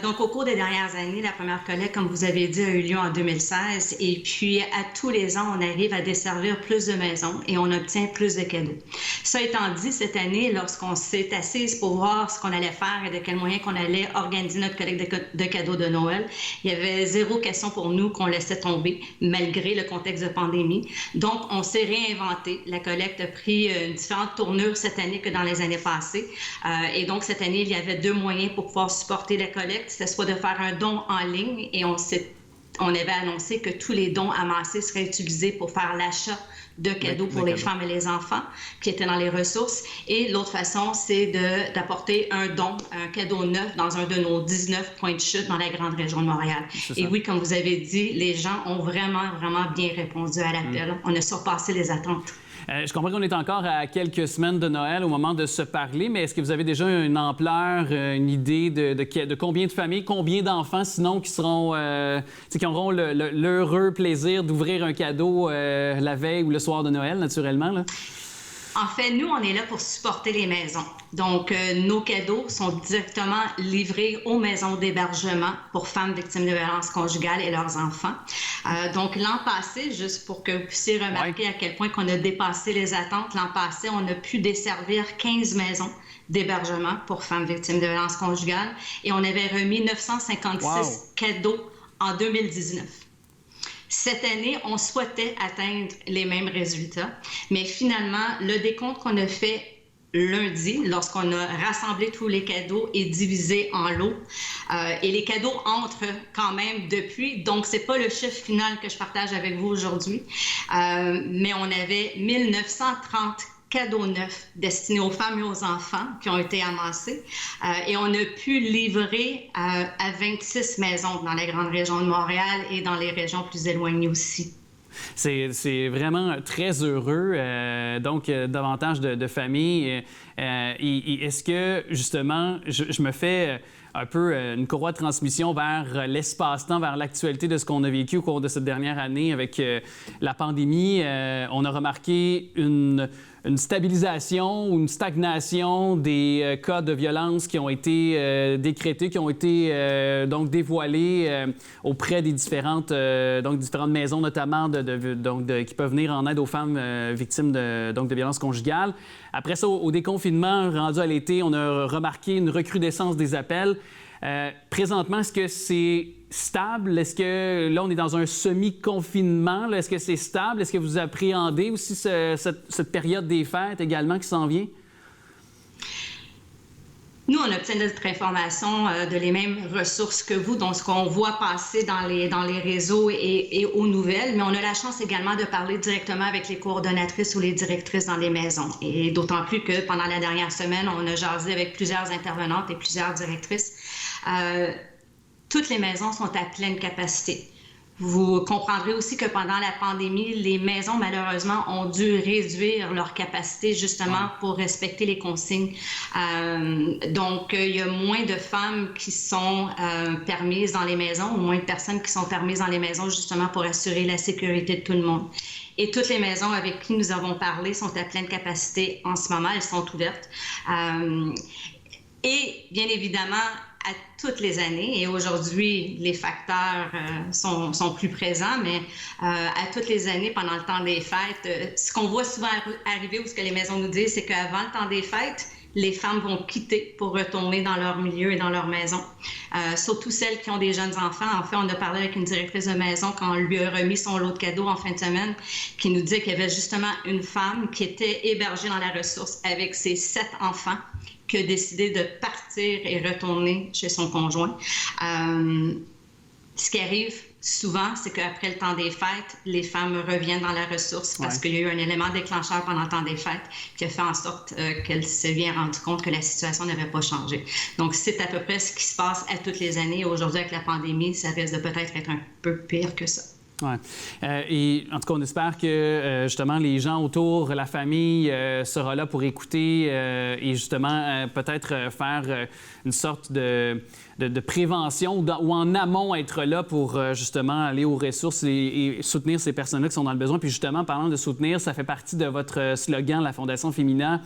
Donc, au cours des dernières années, la première collecte, comme vous avez dit, a eu lieu en 2016. Et puis, à tous les ans, on arrive à desservir plus de maisons et on obtient plus de cadeaux. Ça étant dit, cette année, lorsqu'on s'est assise pour voir ce qu'on allait faire et de quels moyens qu'on allait organiser notre collecte de cadeaux de Noël, il y avait zéro question pour nous qu'on laissait tomber, malgré le contexte de pandémie. Donc, on s'est réinventé. La collecte a pris une différente tournure cette année que dans les années passées. Et donc, cette année, il y avait 2 moyens pour pouvoir supporter la collecte. C'était soit de faire un don en ligne et on avait annoncé que tous les dons amassés seraient utilisés pour faire l'achat de cadeaux pour les femmes et les enfants qui étaient dans les ressources. Et l'autre façon, c'est d'apporter un don, un cadeau neuf dans un de nos 19 points de chute dans la grande région de Montréal. Et oui, comme vous avez dit, les gens ont vraiment, vraiment bien répondu à l'appel. On a surpassé les attentes. Je comprends qu'on est encore à quelques semaines de Noël au moment de se parler, mais est-ce que vous avez déjà une ampleur, une idée de combien de familles, combien d'enfants sinon qui auront l'heureux plaisir d'ouvrir un cadeau la veille ou le soir de Noël, naturellement, là? En fait, nous, on est là pour supporter les maisons. Donc, nos cadeaux sont directement livrés aux maisons d'hébergement pour femmes victimes de violences conjugales et leurs enfants. Donc, l'an passé, juste pour que vous puissiez remarquer à quel point qu'on a dépassé les attentes, l'an passé, on a pu desservir 15 maisons d'hébergement pour femmes victimes de violences conjugales et on avait remis 956 cadeaux en 2019. Cette année, on souhaitait atteindre les mêmes résultats, mais finalement, le décompte qu'on a fait lundi, lorsqu'on a rassemblé tous les cadeaux et divisé en lots, et les cadeaux entrent quand même depuis, donc c'est pas le chiffre final que je partage avec vous aujourd'hui, mais on avait 1930 cadeaux neufs destinés aux femmes et aux enfants qui ont été amassés. Et on a pu livrer à 26 maisons dans la grande région de Montréal et dans les régions plus éloignées aussi. C'est vraiment très heureux, donc davantage de familles. Et est-ce que, justement, je me fais un peu une courroie de transmission vers l'espace-temps, vers l'actualité de ce qu'on a vécu au cours de cette dernière année avec la pandémie? On a remarqué une stabilisation ou une stagnation des cas de violence qui ont été décrétés, qui ont été donc dévoilés auprès des différentes maisons, notamment qui peuvent venir en aide aux femmes victimes de violences conjugales. Après ça, au déconfinement, rendu à l'été, on a remarqué une recrudescence des appels. Présentement, est-ce que c'est stable? Est-ce que là, on est dans un semi-confinement? Est-ce que c'est stable? Est-ce que vous appréhendez aussi cette période des fêtes également qui s'en vient? Nous, on obtient notre information de les mêmes ressources que vous, donc ce qu'on voit passer dans les réseaux et aux nouvelles, mais on a la chance également de parler directement avec les coordonnatrices ou les directrices dans les maisons. Et d'autant plus que pendant la dernière semaine, on a jasé avec plusieurs intervenantes et plusieurs directrices. Toutes les maisons sont à pleine capacité. Vous comprendrez aussi que pendant la pandémie, les maisons, malheureusement, ont dû réduire leur capacité justement pour respecter les consignes. Donc, il y a moins de femmes qui sont permises dans les maisons, ou moins de personnes qui sont permises dans les maisons justement pour assurer la sécurité de tout le monde. Et toutes les maisons avec qui nous avons parlé sont à pleine capacité en ce moment. Elles sont ouvertes. Et bien évidemment, à toutes les années, et aujourd'hui, les facteurs sont plus présents, mais à toutes les années, pendant le temps des fêtes, ce qu'on voit souvent arriver, ou ce que les maisons nous disent, c'est qu'avant le temps des fêtes, les femmes vont quitter pour retourner dans leur milieu et dans leur maison. Surtout celles qui ont des jeunes enfants. En fait, on a parlé avec une directrice de maison quand on lui a remis son lot de cadeaux en fin de semaine, qui nous disait qu'il y avait justement une femme qui était hébergée dans la ressource avec ses 7 enfants, qui a décidé de partir et retourner chez son conjoint. Ce qui arrive souvent, c'est qu'après le temps des fêtes, les femmes reviennent dans la ressource parce qu'il y a eu un élément déclencheur pendant le temps des fêtes qui a fait en sorte qu'elle s'est bien rendue compte que la situation n'avait pas changé. Donc, c'est à peu près ce qui se passe à toutes les années. Aujourd'hui, avec la pandémie, ça risque de peut-être être un peu pire que ça. Ouais. Et en tout cas, on espère que justement les gens autour, la famille sera là pour écouter et justement peut-être faire une sorte de prévention ou en amont être là pour justement aller aux ressources et soutenir ces personnes-là qui sont dans le besoin. Puis justement, parlant de soutenir, ça fait partie de votre slogan, la Fondation Femina,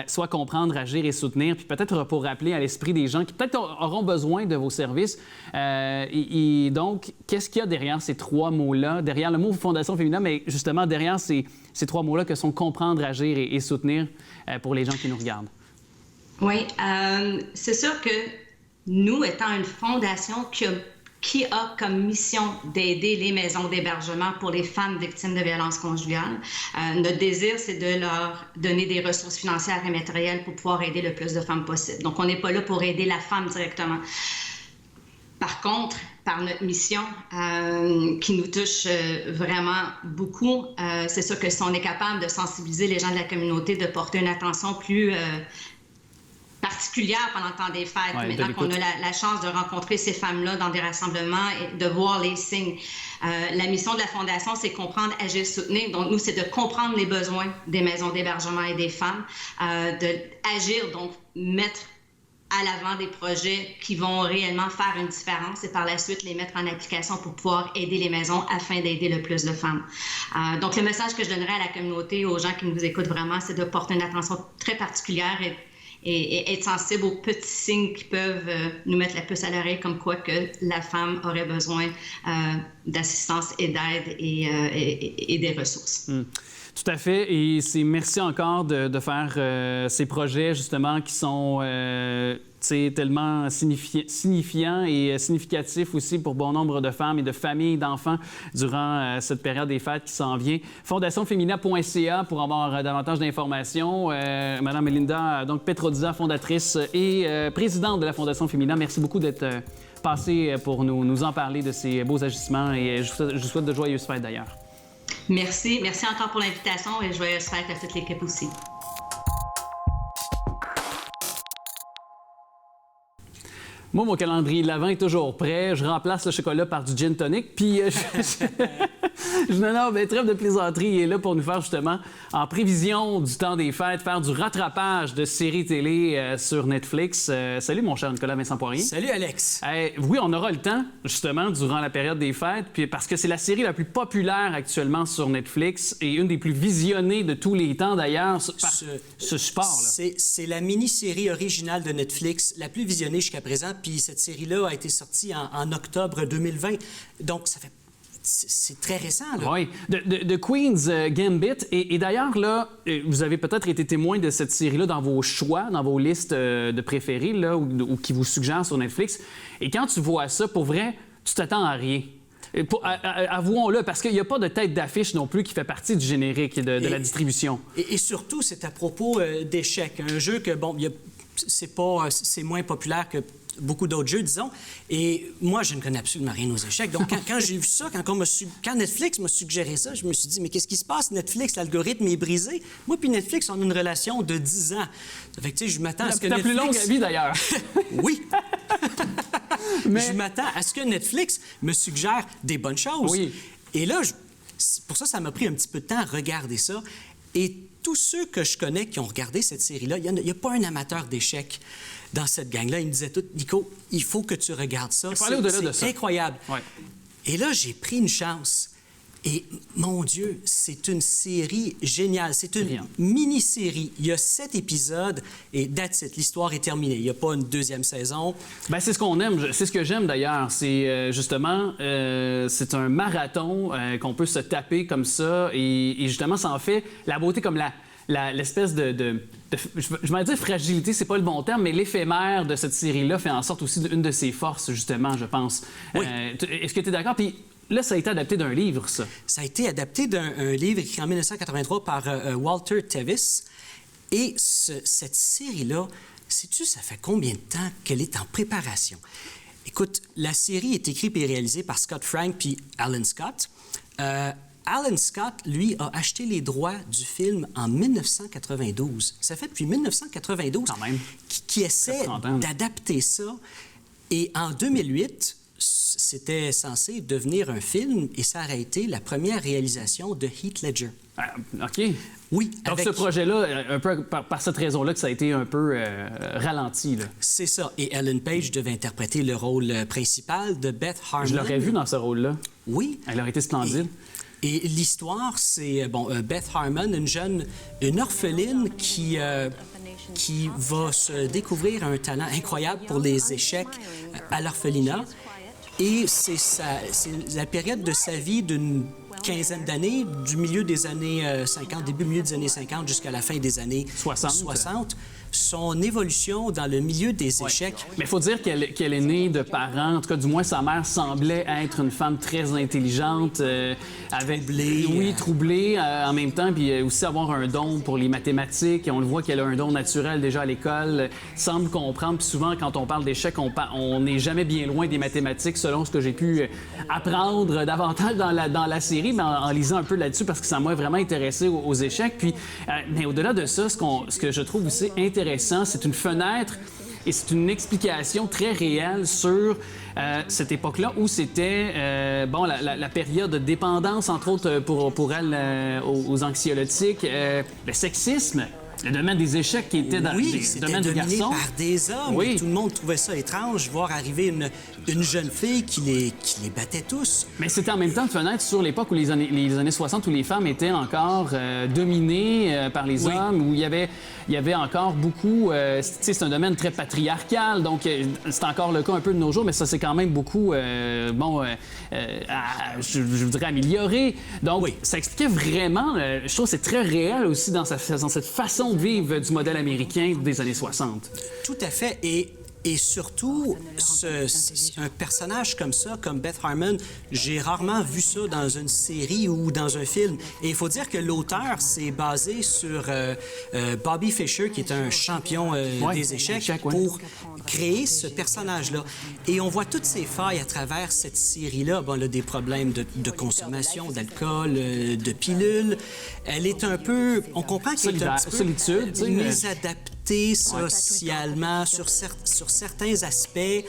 soit comprendre, agir et soutenir. Puis peut-être pour rappeler à l'esprit des gens qui peut-être auront besoin de vos services. Et donc, qu'est-ce qu'il y a derrière ces 3 mots-là, derrière le mot Fondation Femina, mais justement derrière ces 3 mots-là que sont comprendre, agir et soutenir pour les gens qui nous regardent? Oui, c'est sûr que nous, étant une fondation qui a comme mission d'aider les maisons d'hébergement pour les femmes victimes de violences conjugales, notre désir, c'est de leur donner des ressources financières et matérielles pour pouvoir aider le plus de femmes possible. Donc, on n'est pas là pour aider la femme directement. Par contre, par notre mission qui nous touche vraiment beaucoup, c'est sûr que si on est capable de sensibiliser les gens de la communauté, de porter une attention plus particulière pendant le temps des fêtes, maintenant qu'on a la chance de rencontrer ces femmes-là dans des rassemblements et de voir les signes. La mission de la Fondation, c'est comprendre, agir, soutenir. Donc, nous, c'est de comprendre les besoins des maisons d'hébergement et des femmes, d'agir, donc mettre à l'avant des projets qui vont réellement faire une différence et par la suite les mettre en application pour pouvoir aider les maisons afin d'aider le plus de femmes. Donc, le message que je donnerais à la communauté, aux gens qui nous écoutent vraiment, c'est de porter une attention très particulière et être sensible aux petits signes qui peuvent nous mettre la puce à l'oreille, comme quoi que la femme aurait besoin d'assistance et d'aide et des ressources. Tout à fait. Et merci encore de faire ces projets, justement, qui sont tellement signifiants et significatifs aussi pour bon nombre de femmes et de familles, d'enfants durant cette période des fêtes qui s'en vient. FondationFemina.ca pour avoir davantage d'informations. Madame Melinda donc Petrozza, fondatrice et présidente de la Fondation Femina, merci beaucoup d'être passée pour nous en parler de ces beaux agissements et je vous souhaite de joyeuses fêtes d'ailleurs. Merci. Merci encore pour l'invitation et joyeuses fêtes à toute l'équipe aussi. Moi, mon calendrier de l'Avent est toujours prêt. Je remplace le chocolat par du gin tonic. Puis, trêve de plaisanterie. Il est là pour nous faire, justement, en prévision du temps des fêtes, faire du rattrapage de séries télé sur Netflix. Salut, mon cher Nicolas Vincent Poirier. Salut, Alex. Oui, on aura le temps, justement, durant la période des fêtes, puis parce que c'est la série la plus populaire actuellement sur Netflix et une des plus visionnées de tous les temps, d'ailleurs, par ce support-là. C'est la mini-série originale de Netflix la plus visionnée jusqu'à présent. Puis cette série-là a été sortie en octobre 2020. Donc, c'est très récent, là. Oui. The Queen's Gambit. Et d'ailleurs, là, vous avez peut-être été témoin de cette série-là dans vos choix, dans vos listes de préférés, là, ou qui vous suggèrent sur Netflix. Et quand tu vois ça, pour vrai, tu t'attends à rien. Avouons-le, parce qu'il n'y a pas de tête d'affiche non plus qui fait partie du générique de la distribution. Et surtout, c'est à propos d'échecs. Un jeu que, bon, c'est moins populaire que beaucoup d'autres jeux, disons. Et moi, je ne connais absolument rien aux échecs. Donc, quand j'ai vu ça, quand Netflix m'a suggéré ça, je me suis dit, mais qu'est-ce qui se passe? Netflix, l'algorithme est brisé. Moi puis Netflix, on a une relation de 10 ans. Ça fait que, tu sais, je m'attends à ce que Netflix... plus longue vie, d'ailleurs. Oui. Mais... Je m'attends à ce que Netflix me suggère des bonnes choses. Oui. Et là, pour ça m'a pris un petit peu de temps à regarder ça. Et tous ceux que je connais qui ont regardé cette série-là, il n'y a pas un amateur d'échecs dans cette gang-là. Ils me disaient tous, Nico, il faut que tu regardes ça. C'est incroyable. Ouais. Et là, j'ai pris une chance. Et mon Dieu, c'est une série géniale. C'est une mini-série. Il y a 7 épisodes et that's it. L'histoire est terminée. Il n'y a pas une deuxième saison. Bien, c'est ce qu'on aime. C'est ce que j'aime d'ailleurs. C'est justement, c'est un marathon qu'on peut se taper comme ça. Et justement, ça en fait la beauté comme l'espèce de je vais dire fragilité, c'est pas le bon terme, mais l'éphémère de cette série-là fait en sorte aussi d'une de ses forces, justement, je pense. Oui. Est-ce que tu es d'accord? Puis là, ça a été adapté d'un livre, ça. Ça a été adapté d'un livre écrit en 1983 par Walter Tevis. Et cette série-là, sais-tu, ça fait combien de temps qu'elle est en préparation? Écoute, la série est écrite et réalisée par Scott Frank puis Alan Scott. Alan Scott, lui, a acheté les droits du film en 1992. Ça fait depuis 1992 qu'il essaie d'adapter ça. Et en 2008, c'était censé devenir un film et ça a été la première réalisation de Heath Ledger. OK. Oui. Donc, ce projet-là, un peu par cette raison-là que ça a été un peu ralenti. C'est ça. Et Ellen Page devait interpréter le rôle principal de Beth Harmon. Je l'aurais vu dans ce rôle-là. Oui. Elle aurait été splendide. Et l'histoire, c'est Beth Harmon, une orpheline qui va se découvrir un talent incroyable pour les échecs à l'orphelinat. Et c'est la période de sa vie d'une quinzaine d'années, du milieu des années 50, milieu des années 50 jusqu'à la fin des années 60. Son évolution dans le milieu des échecs. Mais il faut dire qu'elle est née de parents, en tout cas, du moins, sa mère semblait être une femme très intelligente, troublée en même temps, puis aussi avoir un don pour les mathématiques. Et on le voit qu'elle a un don naturel déjà à l'école, semble comprendre. Puis souvent, quand on parle d'échecs, on n'est jamais bien loin des mathématiques, selon ce que j'ai pu apprendre davantage dans la série, mais en lisant un peu là-dessus, parce que ça m'a vraiment intéressé aux échecs. Puis, mais au-delà de ça, ce que je trouve aussi intéressant, c'est une fenêtre et c'est une explication très réelle sur cette époque-là où c'était la période de dépendance, entre autres pour elle, aux anxiolytiques, le sexisme. Le domaine des échecs qui était dans le domaine des garçons. Par des hommes. Oui. Tout le monde trouvait ça étrange, voir arriver une jeune fille qui les battait tous. Mais c'était en même temps une fenêtre sur l'époque où les années 60, où les femmes étaient encore dominées par les hommes, où il y avait encore beaucoup... c'est un domaine très patriarcal, donc c'est encore le cas un peu de nos jours, mais ça, c'est quand même beaucoup, je voudrais, amélioré. Donc, ça expliquait vraiment... je trouve que c'est très réel aussi dans cette façon de vivre du modèle américain des années 60. Tout à fait. Et surtout, un personnage comme ça, comme Beth Harmon, j'ai rarement vu ça dans une série ou dans un film. Et il faut dire que l'auteur s'est basé sur Bobby Fischer, qui est un champion des échecs, pour créer ce personnage-là. Et on voit toutes ces failles à travers cette série-là. Bon, elle a des problèmes de consommation, d'alcool, de pilules. Elle est un peu... On comprend qu'elle est un petit peu mésadaptée socialement sur certains aspects,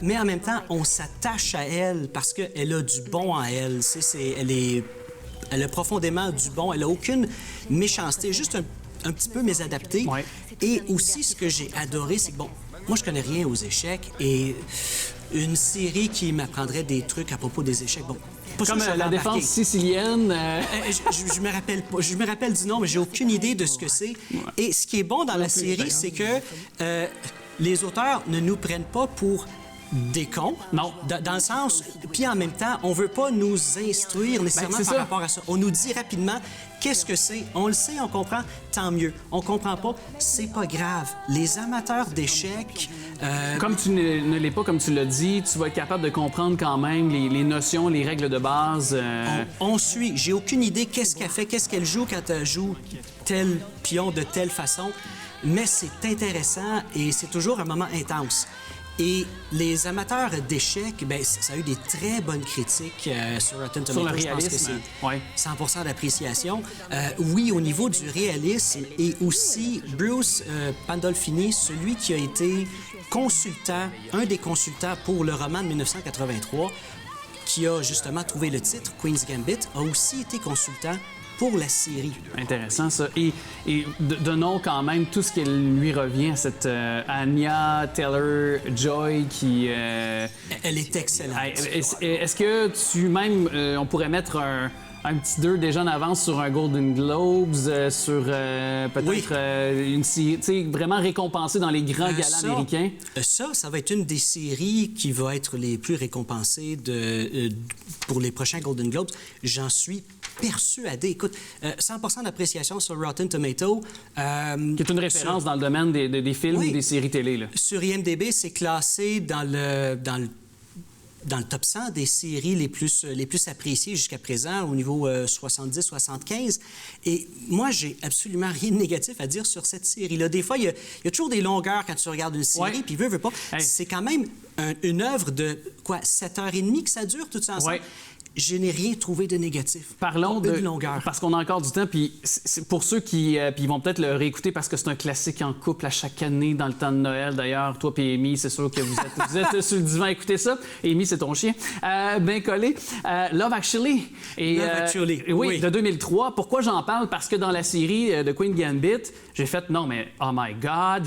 mais en même temps, on s'attache à elle parce qu'elle a du bon en elle. Elle a profondément du bon. Elle n'a aucune méchanceté, juste un petit peu mésadaptée. Ouais. Et aussi, ce que j'ai adoré, c'est que, moi, je connais rien aux échecs et une série qui m'apprendrait des trucs à propos des échecs, comme la défense sicilienne. Je me rappelle du nom, mais j'ai aucune idée de ce que c'est. Ouais. Et ce qui est bon dans la série, c'est que les auteurs ne nous prennent pas pour des cons. Non. Dans le sens... Puis en même temps, on veut pas nous instruire nécessairement par rapport à ça. On nous dit rapidement qu'est-ce que c'est. On le sait, on comprend, tant mieux. On comprend pas, c'est pas grave. Les amateurs d'échecs... Comme tu ne l'es pas, comme tu l'as dit, tu vas être capable de comprendre quand même les notions, les règles de base. On suit. J'ai aucune idée qu'est-ce qu'elle fait, qu'est-ce qu'elle joue quand elle joue tel pion de telle façon. mais c'est intéressant et c'est toujours un moment intense. Et les amateurs d'échecs, ben, ça a eu des très bonnes critiques sur Rotten Tomatoes. Sur le Je pense que réalisme, c'est ouais. 100% d'appréciation. Oui, au niveau du réalisme et aussi Bruce Pandolfini, celui qui a été consultant, un des consultants pour le roman de 1983, qui a justement trouvé le titre, Queen's Gambit, a aussi été consultant pour la série. Intéressant, ça. Et donnons quand même tout ce qui lui revient à cette Anya Taylor-Joy qui... Elle est excellente. Est-ce que on pourrait mettre un petit 2 déjà en avance sur un Golden Globes, sur peut-être une série, tu sais, vraiment récompensée dans les grands galas américains? Ça va être une des séries qui va être les plus récompensées pour les prochains Golden Globes. J'en suis persuadé. Écoute, 100% d'appréciation sur Rotten Tomatoes. Qui est une référence dans le domaine des films et des séries télé. Là. Sur IMDb, c'est classé dans le top 100 des séries les plus appréciées jusqu'à présent, au niveau 70-75. Et moi, j'ai absolument rien de négatif à dire sur cette série-là. Des fois, il y a toujours des longueurs quand tu regardes une série, puis veux pas. Hey. C'est quand même une œuvre de, 7h30 que ça dure, tout ça ensemble. Ouais. Je n'ai rien trouvé de négatif. Parlons de longueur. Parce qu'on a encore du temps, puis c'est pour ceux qui puis ils vont peut-être le réécouter parce que c'est un classique en couple à chaque année dans le temps de Noël. D'ailleurs, toi et Amy, c'est sûr que vous êtes sur le divan à écouter ça. Amy, c'est ton chien. Ben collé. Love Actually. Love Actually. Oui, de 2003. Pourquoi j'en parle? Parce que dans la série de Queen Gambit, j'ai fait non mais oh my God.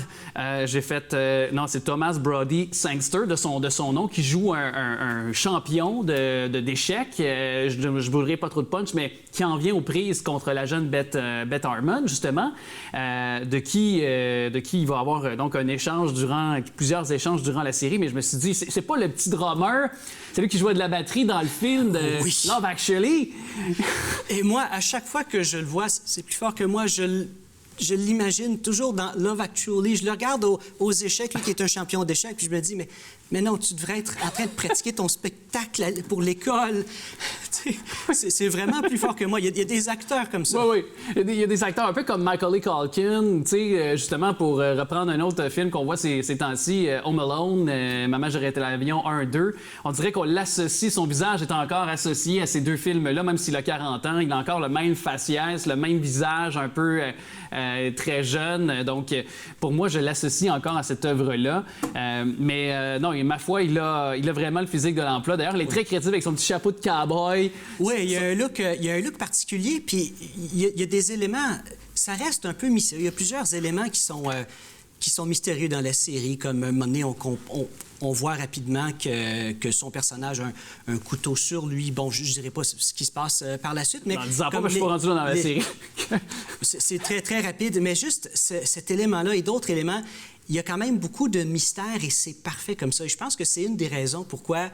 J'ai fait non, c'est Thomas Brody Sangster de son nom qui joue un champion d'échecs. Je ne brûlerai pas trop de punch, mais qui en vient aux prises contre la jeune Beth Harmon, justement, de qui il va avoir donc plusieurs échanges durant la série. Mais je me suis dit, c'est pas le petit drummer, c'est lui qui jouait de la batterie dans le film de Love Actually. Et moi, à chaque fois que je le vois, c'est plus fort que moi, je l'imagine toujours dans Love Actually. Je le regarde aux échecs, lui qui est un champion d'échecs, puis je me dis, mais non, tu devrais être en train de pratiquer ton spectacle pour l'école. C'est vraiment plus fort que moi. Il y a des acteurs comme ça. Oui. Il y a des acteurs un peu comme Macaulay Culkin, justement, pour reprendre un autre film qu'on voit ces temps-ci, Home Alone, Maman, j'ai arrêté l'avion 1-2. On dirait qu'on l'associe, son visage est encore associé à ces deux films-là, même s'il a 40 ans. Il a encore le même faciès, le même visage un peu très jeune. Donc, pour moi, je l'associe encore à cette œuvre-là. Mais non, ma foi, il a vraiment le physique de l'emploi. D'ailleurs, il est très créatif avec son petit chapeau de cowboy. Oui, il y a un look particulier, puis il y a des éléments... Ça reste un peu mystérieux. Il y a plusieurs éléments qui sont mystérieux dans la série, comme à un moment donné, on voit rapidement que son personnage a un couteau sur lui. Bon, je ne dirais pas ce qui se passe par la suite, mais... En disant pas, je suis pas rendu là dans la série. C'est très, très rapide, mais juste cet élément-là et d'autres éléments, il y a quand même beaucoup de mystère et c'est parfait comme ça. Et je pense que c'est une des raisons pourquoi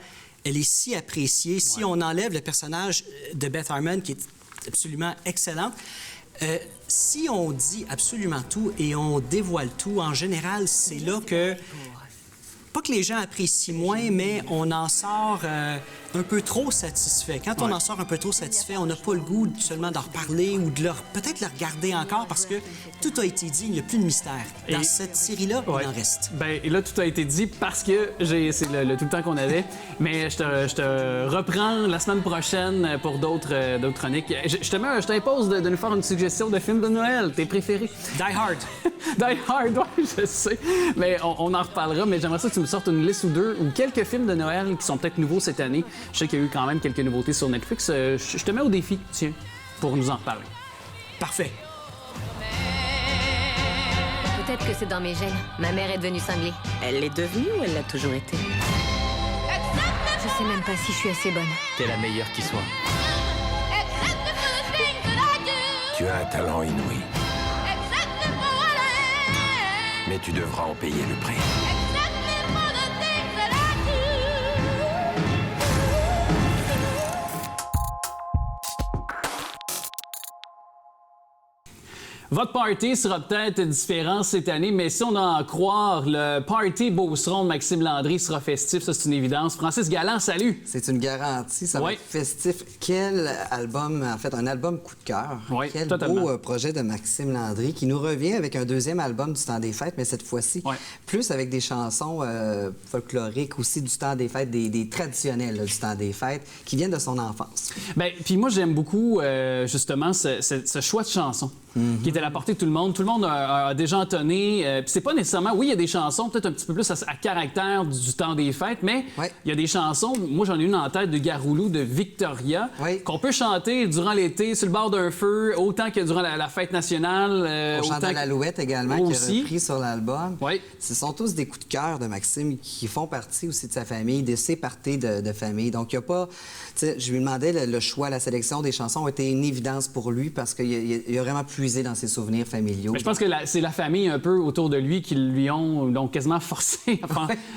elle est si appréciée. Si on enlève le personnage de Beth Harmon, qui est absolument excellente, si on dit absolument tout et on dévoile tout, en général, c'est là que... Pas que les gens apprécient moins, mais on en sort un peu trop satisfait. Quand on en sort un peu trop satisfait, on n'a pas le goût seulement d'en reparler ou de peut-être le regarder encore parce que tout a été dit, il n'y a plus de mystère. Dans cette série-là, il en reste. Bien, et là, tout a été dit parce que c'est tout le temps qu'on avait. Mais je te reprends la semaine prochaine pour d'autres chroniques. Je t'impose de nous faire une suggestion de film de Noël, tes préférés. Die Hard. Die Hard, oui, je sais. Mais on en reparlera. Mais j'aimerais ça que tu me sortes une liste ou deux ou quelques films de Noël qui sont peut-être nouveaux cette année. Je sais qu'il y a eu quand même quelques nouveautés sur Netflix. Je te mets au défi, tiens, pour nous en reparler. Parfait. Peut-être que c'est dans mes gènes. Ma mère est devenue cinglée. Elle l'est devenue ou elle l'a toujours été? Je sais même pas si je suis assez bonne. T'es la meilleure qui soit. Tu as un talent inouï. Mais tu devras en payer le prix. Votre party sera peut-être différent cette année, mais si on en croire, le party Beauceron de Maxime Landry sera festif, ça c'est une évidence. Francis Galland, salut! C'est une garantie, ça va être festif. Quel album, en fait, un album coup de cœur. Quel beau projet de Maxime Landry qui nous revient avec un deuxième album du temps des fêtes, mais cette fois-ci, plus avec des chansons folkloriques aussi du temps des fêtes, des traditionnels là, du temps des fêtes, qui viennent de son enfance. Bien, puis moi, j'aime beaucoup, justement, ce choix de chansons. Qui était à la portée de tout le monde. Tout le monde a déjà entonné. Puis c'est pas nécessairement... Oui, il y a des chansons peut-être un petit peu plus à caractère du temps des fêtes, mais il y a des chansons... Moi, j'en ai une en tête de Garoulou, de Victoria, qu'on peut chanter durant l'été, sur le bord d'un feu, autant que durant la fête nationale. On chante à l'Alouette également, qui est repris sur l'album. Ce sont tous des coups de cœur de Maxime qui font partie aussi de sa famille, de ses parties de famille. Donc, il n'y a pas... Je lui demandais le choix, la sélection des chansons a été une évidence pour lui parce qu'il a vraiment puisé dans ses souvenirs familiaux. Mais je pense que c'est la famille un peu autour de lui qui lui ont donc quasiment forcé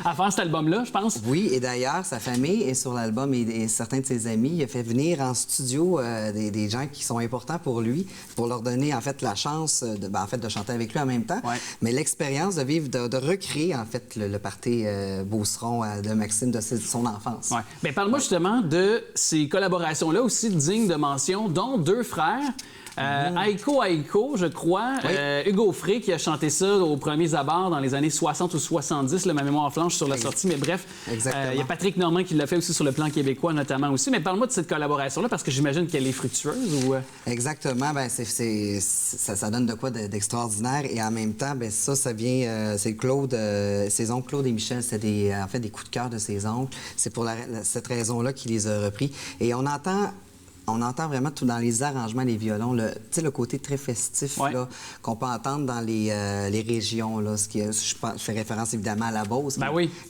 à faire cet album-là, je pense. Oui, et d'ailleurs, sa famille est sur l'album et certains de ses amis. Il a fait venir en studio des gens qui sont importants pour lui, pour leur donner en fait la chance de chanter avec lui en même temps. Mais l'expérience de vivre, de recréer en fait le party Beauceron de Maxime de son enfance. Bien, parle-moi justement de ces collaborations-là aussi dignes de mention, dont deux frères. Aiko, je crois. Hugo Frey qui a chanté ça aux premiers abords dans les années 60 ou 70, là, ma mémoire flanche sur la sortie, mais bref. Il y a Patrick Normand qui l'a fait aussi sur le plan québécois notamment aussi. Mais parle-moi de cette collaboration-là parce que j'imagine qu'elle est fructueuse. Ou... Exactement. Ben, ça donne de quoi d'extraordinaire et en même temps, ben, ça vient... c'est Claude, ses oncles Claude et Michel, c'est en fait des coups de cœur de ses oncles. C'est pour cette raison-là qu'il les a repris. Et on entend vraiment tout dans les arrangements, les violons, le côté très festif qu'on peut entendre dans les régions. Là, je fais référence évidemment à la Beauce,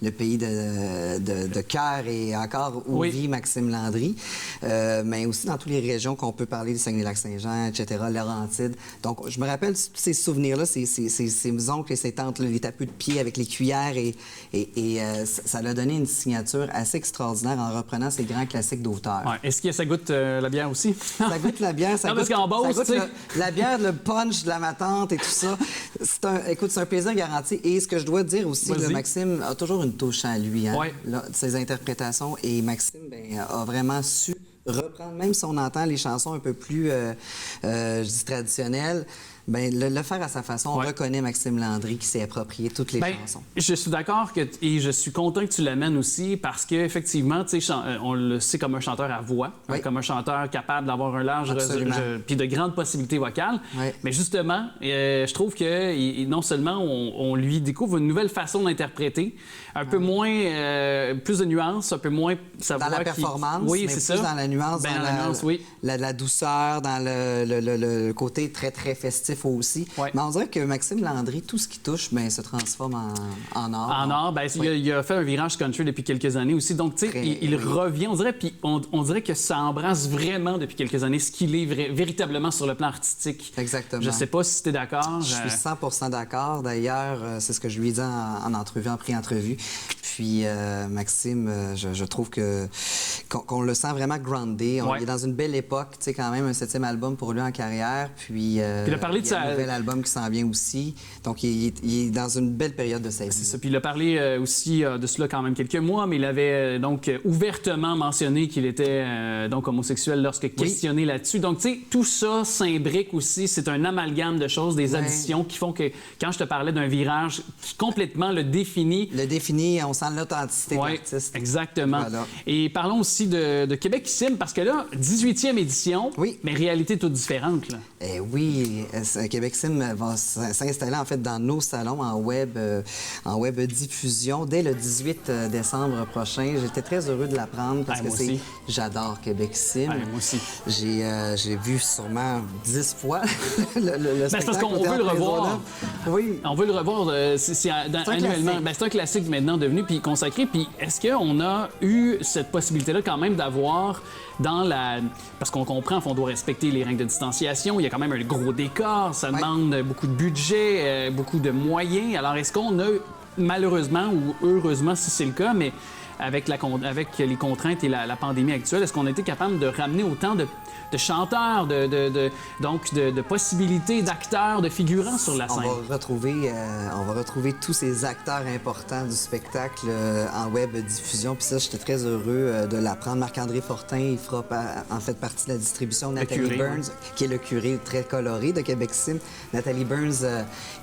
le pays de cœur et encore où vit Maxime Landry, mais aussi dans toutes les régions qu'on peut parler, le Saguenay-Lac-Saint-Jean, etc., Laurentides. Donc, je me rappelle tous ces souvenirs-là, ces oncles et ces tantes, les tapus de pied avec les cuillères et ça a donné une signature assez extraordinaire en reprenant ces grands classiques d'auteur. Est-ce que ça goûte la bière aussi? Ça goûte la bière, ça goûte la bière, le punch de la matante et tout ça. C'est un plaisir garanti. Et ce que je dois dire aussi, Maxime a toujours une touche à lui, ses interprétations. Et Maxime a vraiment su reprendre, même si on entend les chansons un peu plus, je dis traditionnelles, le faire à sa façon. On reconnaît Maxime Landry qui s'est approprié toutes les chansons. Je suis d'accord et je suis content que tu l'amènes aussi parce qu'effectivement, on le sait comme un chanteur à voix, comme un chanteur capable d'avoir un large puis de grandes possibilités vocales. Mais justement, je trouve que non seulement on lui découvre une nouvelle façon d'interpréter, un peu moins, plus de nuances, un peu moins sa voix. Dans la performance, mais plus dans la nuance, la douceur, dans le côté très, très festif aussi. Mais on dirait que Maxime Landry, tout ce qui touche, se transforme en or. En or, il a fait un virage country depuis quelques années aussi. Donc, tu sais, il revient, on dirait, puis on dirait que ça embrasse vraiment depuis quelques années ce qu'il est véritablement sur le plan artistique. Exactement. Je sais pas si tu es d'accord. Je suis 100% d'accord. D'ailleurs, c'est ce que je lui ai dit en entrevue, en pré-entrevue. Puis, Maxime, je trouve qu'on le sent vraiment groundé. Il est dans une belle époque, tu sais, quand même, un 7e album pour lui en carrière. Puis, il a parlé de un nouvel album qui s'en vient aussi. Donc, il est dans une belle période de sa vie. C'est ça. Puis il a parlé aussi de cela quand même quelques mois, mais il avait donc ouvertement mentionné qu'il était donc homosexuel lorsque questionné là-dessus. Donc, tu sais, tout ça s'imbrique aussi. C'est un amalgame de choses, des additions qui font que quand je te parlais d'un virage qui complètement le définit... On sent l'authenticité de l'artiste. Exactement. Voilà. Et parlons aussi de Québecissime, parce que là, 18e édition, mais réalité toute différente. Là. Québecissime va s'installer en fait dans nos salons en web diffusion dès le 18 décembre prochain. J'étais très heureux de l'apprendre parce que j'adore Québecissime. Moi aussi. J'ai vu sûrement 10 fois le spectacle. C'est parce qu'on veut le revoir. Oui. On veut le revoir annuellement. C'est un classique maintenant devenu puis consacré. Puis est-ce qu'on a eu cette possibilité-là quand même d'avoir parce qu'on comprend qu'on doit respecter les règles de distanciation, il y a quand même un gros décor, ça demande beaucoup de budget, beaucoup de moyens. Alors est-ce qu'on a malheureusement ou heureusement si c'est le cas, mais avec les contraintes et la pandémie actuelle, est-ce qu'on a été capable de ramener autant de chanteurs, de possibilités d'acteurs, de figurants sur la scène? On va retrouver tous ces acteurs importants du spectacle en web diffusion. Puis ça, j'étais très heureux de l'apprendre. Marc-André Fortin, il fera en fait partie de la distribution. Nathalie Burns, qui est le curé très coloré de Québec Sim. Nathalie Burns,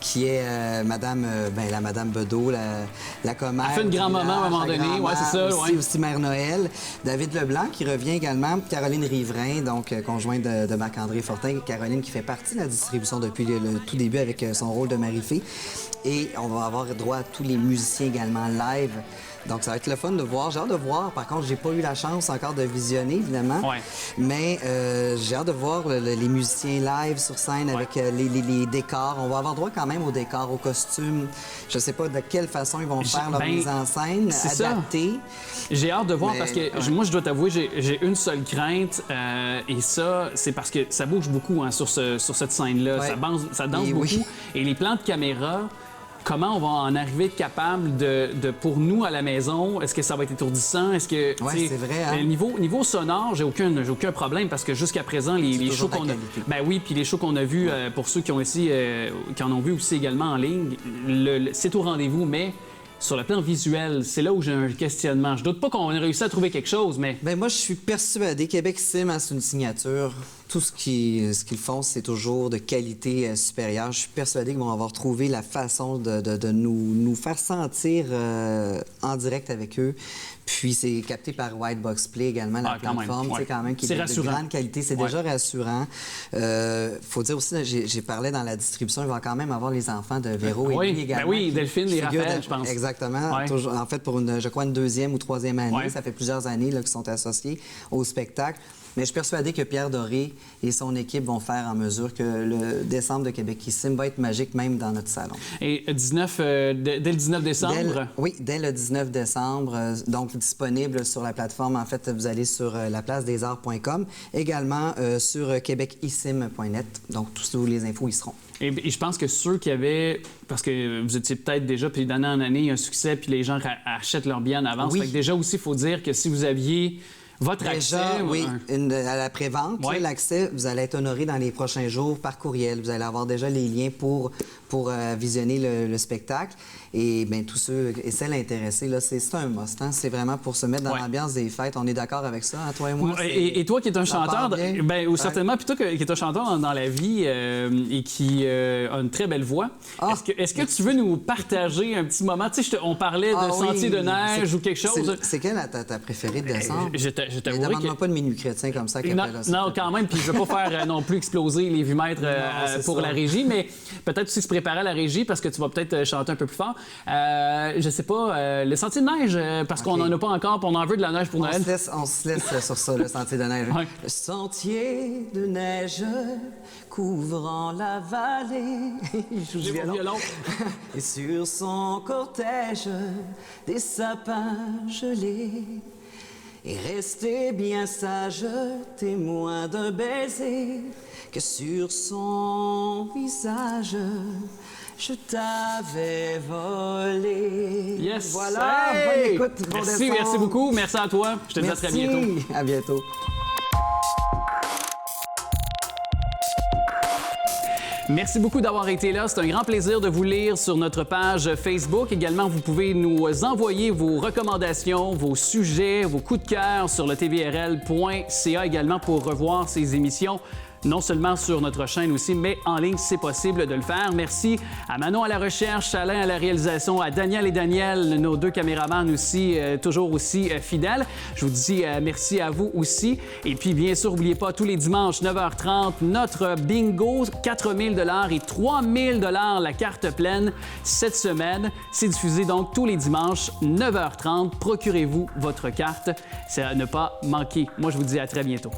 qui est la Madame Bedeau, la commère. Elle fait une grand-maman à un moment donné, ouais, c'est ça. Aussi Mère Noël. David Leblanc, qui revient également. Caroline Riverain, donc conjointe de Marc-André Fortin. Caroline, qui fait partie de la distribution depuis le tout début avec son rôle de Marie-Fée. Et on va avoir droit à tous les musiciens également live. Donc, ça va être le fun de voir. J'ai hâte de voir. Par contre, j'ai pas eu la chance encore de visionner, évidemment. Ouais. Mais j'ai hâte de voir les musiciens live sur scène avec les décors. On va avoir droit quand même aux décors, aux costumes. Je sais pas de quelle façon ils vont faire leur mise en scène, adaptée. J'ai hâte de voir parce que moi, je dois t'avouer, j'ai une seule crainte. Et ça, c'est parce que ça bouge beaucoup sur cette scène-là. Ouais. Ça danse beaucoup. Oui. Et les plans de caméra... Comment on va en arriver capable pour nous à la maison? Est-ce que ça va être étourdissant? Est-ce que c'est vrai. Hein? Niveau sonore, j'ai aucun problème parce que jusqu'à présent les shows qu'on a, puis les shows qu'on a vus pour ceux qui ont qui en ont vu aussi également en ligne, c'est au rendez-vous, mais sur le plan visuel, c'est là où j'ai un questionnement. Je doute pas qu'on ait réussi à trouver quelque chose, mais... Bien, moi, je suis persuadé. Québec Sim a une signature. Tout ce qu'ils font, c'est toujours de qualité supérieure. Je suis persuadé qu'ils vont avoir trouvé la façon de nous faire sentir en direct avec eux. Puis c'est capté par White Box Play également, la plateforme, quand même, qui est de grande qualité. C'est déjà rassurant. Faut dire aussi, j'ai parlé dans la distribution, il va quand même avoir les enfants de Véro et lui également. Oui, Delphine et Raphaël, je pense. Exactement. Toujours, en fait, pour une deuxième ou troisième année. Ça fait plusieurs années qu'ils sont associés au spectacle. Mais je suis persuadé que Pierre Doré et son équipe vont faire en mesure que le décembre de Québec Sim va être magique même dans notre salon. Et dès le 19 décembre? Dès le 19 décembre. Donc, disponible sur la plateforme. En fait, vous allez sur lapacedesarts.com. Également sur québecisim.net. Donc, tous les infos y seront. Et je pense que ceux qui avaient... Parce que vous étiez peut-être déjà, puis d'année en année, il y a un succès, puis les gens achètent leur billet en avance. Fait que déjà aussi, il faut dire que si vous aviez... Votre accès, à la prévente, l'accès, vous allez être honoré dans les prochains jours par courriel. Vous allez avoir déjà les liens pour visionner le spectacle. Et bien, tous ceux et celles intéressés, c'est un must. Hein? C'est vraiment pour se mettre dans l'ambiance des fêtes. On est d'accord avec ça, hein, toi et moi? Et toi qui es un chanteur, certainement, puis toi qui es un chanteur dans la vie et qui a une très belle voix, est-ce que tu veux nous partager un petit moment? Tu sais, on parlait de Sentier de neige ou quelque chose. C'est quelle ta préférée de décembre? Je t'avoue que... Demande-moi pas de minuit chrétien comme ça. Non, quand même, puis je veux pas faire non plus exploser les vumètres pour la régie, mais peut-être aussi se préparer à la régie parce que tu vas peut-être chanter un peu plus fort. Je sais pas, le Sentier de neige, parce qu'on n'en a pas encore, puis on en veut de la neige pour Noël. On se laisse sur ça, le Sentier de neige. Le Sentier de neige couvrant la vallée. Il joue du violon. Et sur son cortège, des sapins gelés. Et restez bien sage, témoin d'un baiser, que sur son visage, je t'avais volé. Yes! Voilà! Bonne écoute, bon merci beaucoup. Merci à toi. Je te dis à très bientôt. À bientôt. Merci beaucoup d'avoir été là. C'est un grand plaisir de vous lire sur notre page Facebook. Également, vous pouvez nous envoyer vos recommandations, vos sujets, vos coups de cœur sur le tvrl.ca également pour revoir ces émissions. Non seulement sur notre chaîne aussi, mais en ligne, c'est possible de le faire. Merci à Manon à la recherche, Alain à la réalisation, à Daniel et Daniel, nos deux caméramans aussi, toujours aussi fidèles. Je vous dis merci à vous aussi. Et puis, bien sûr, n'oubliez pas, tous les dimanches, 9h30, notre bingo, 4 000 $ et 3 000 $ la carte pleine cette semaine. C'est diffusé donc tous les dimanches, 9h30. Procurez-vous votre carte. C'est à ne pas manquer. Moi, je vous dis à très bientôt.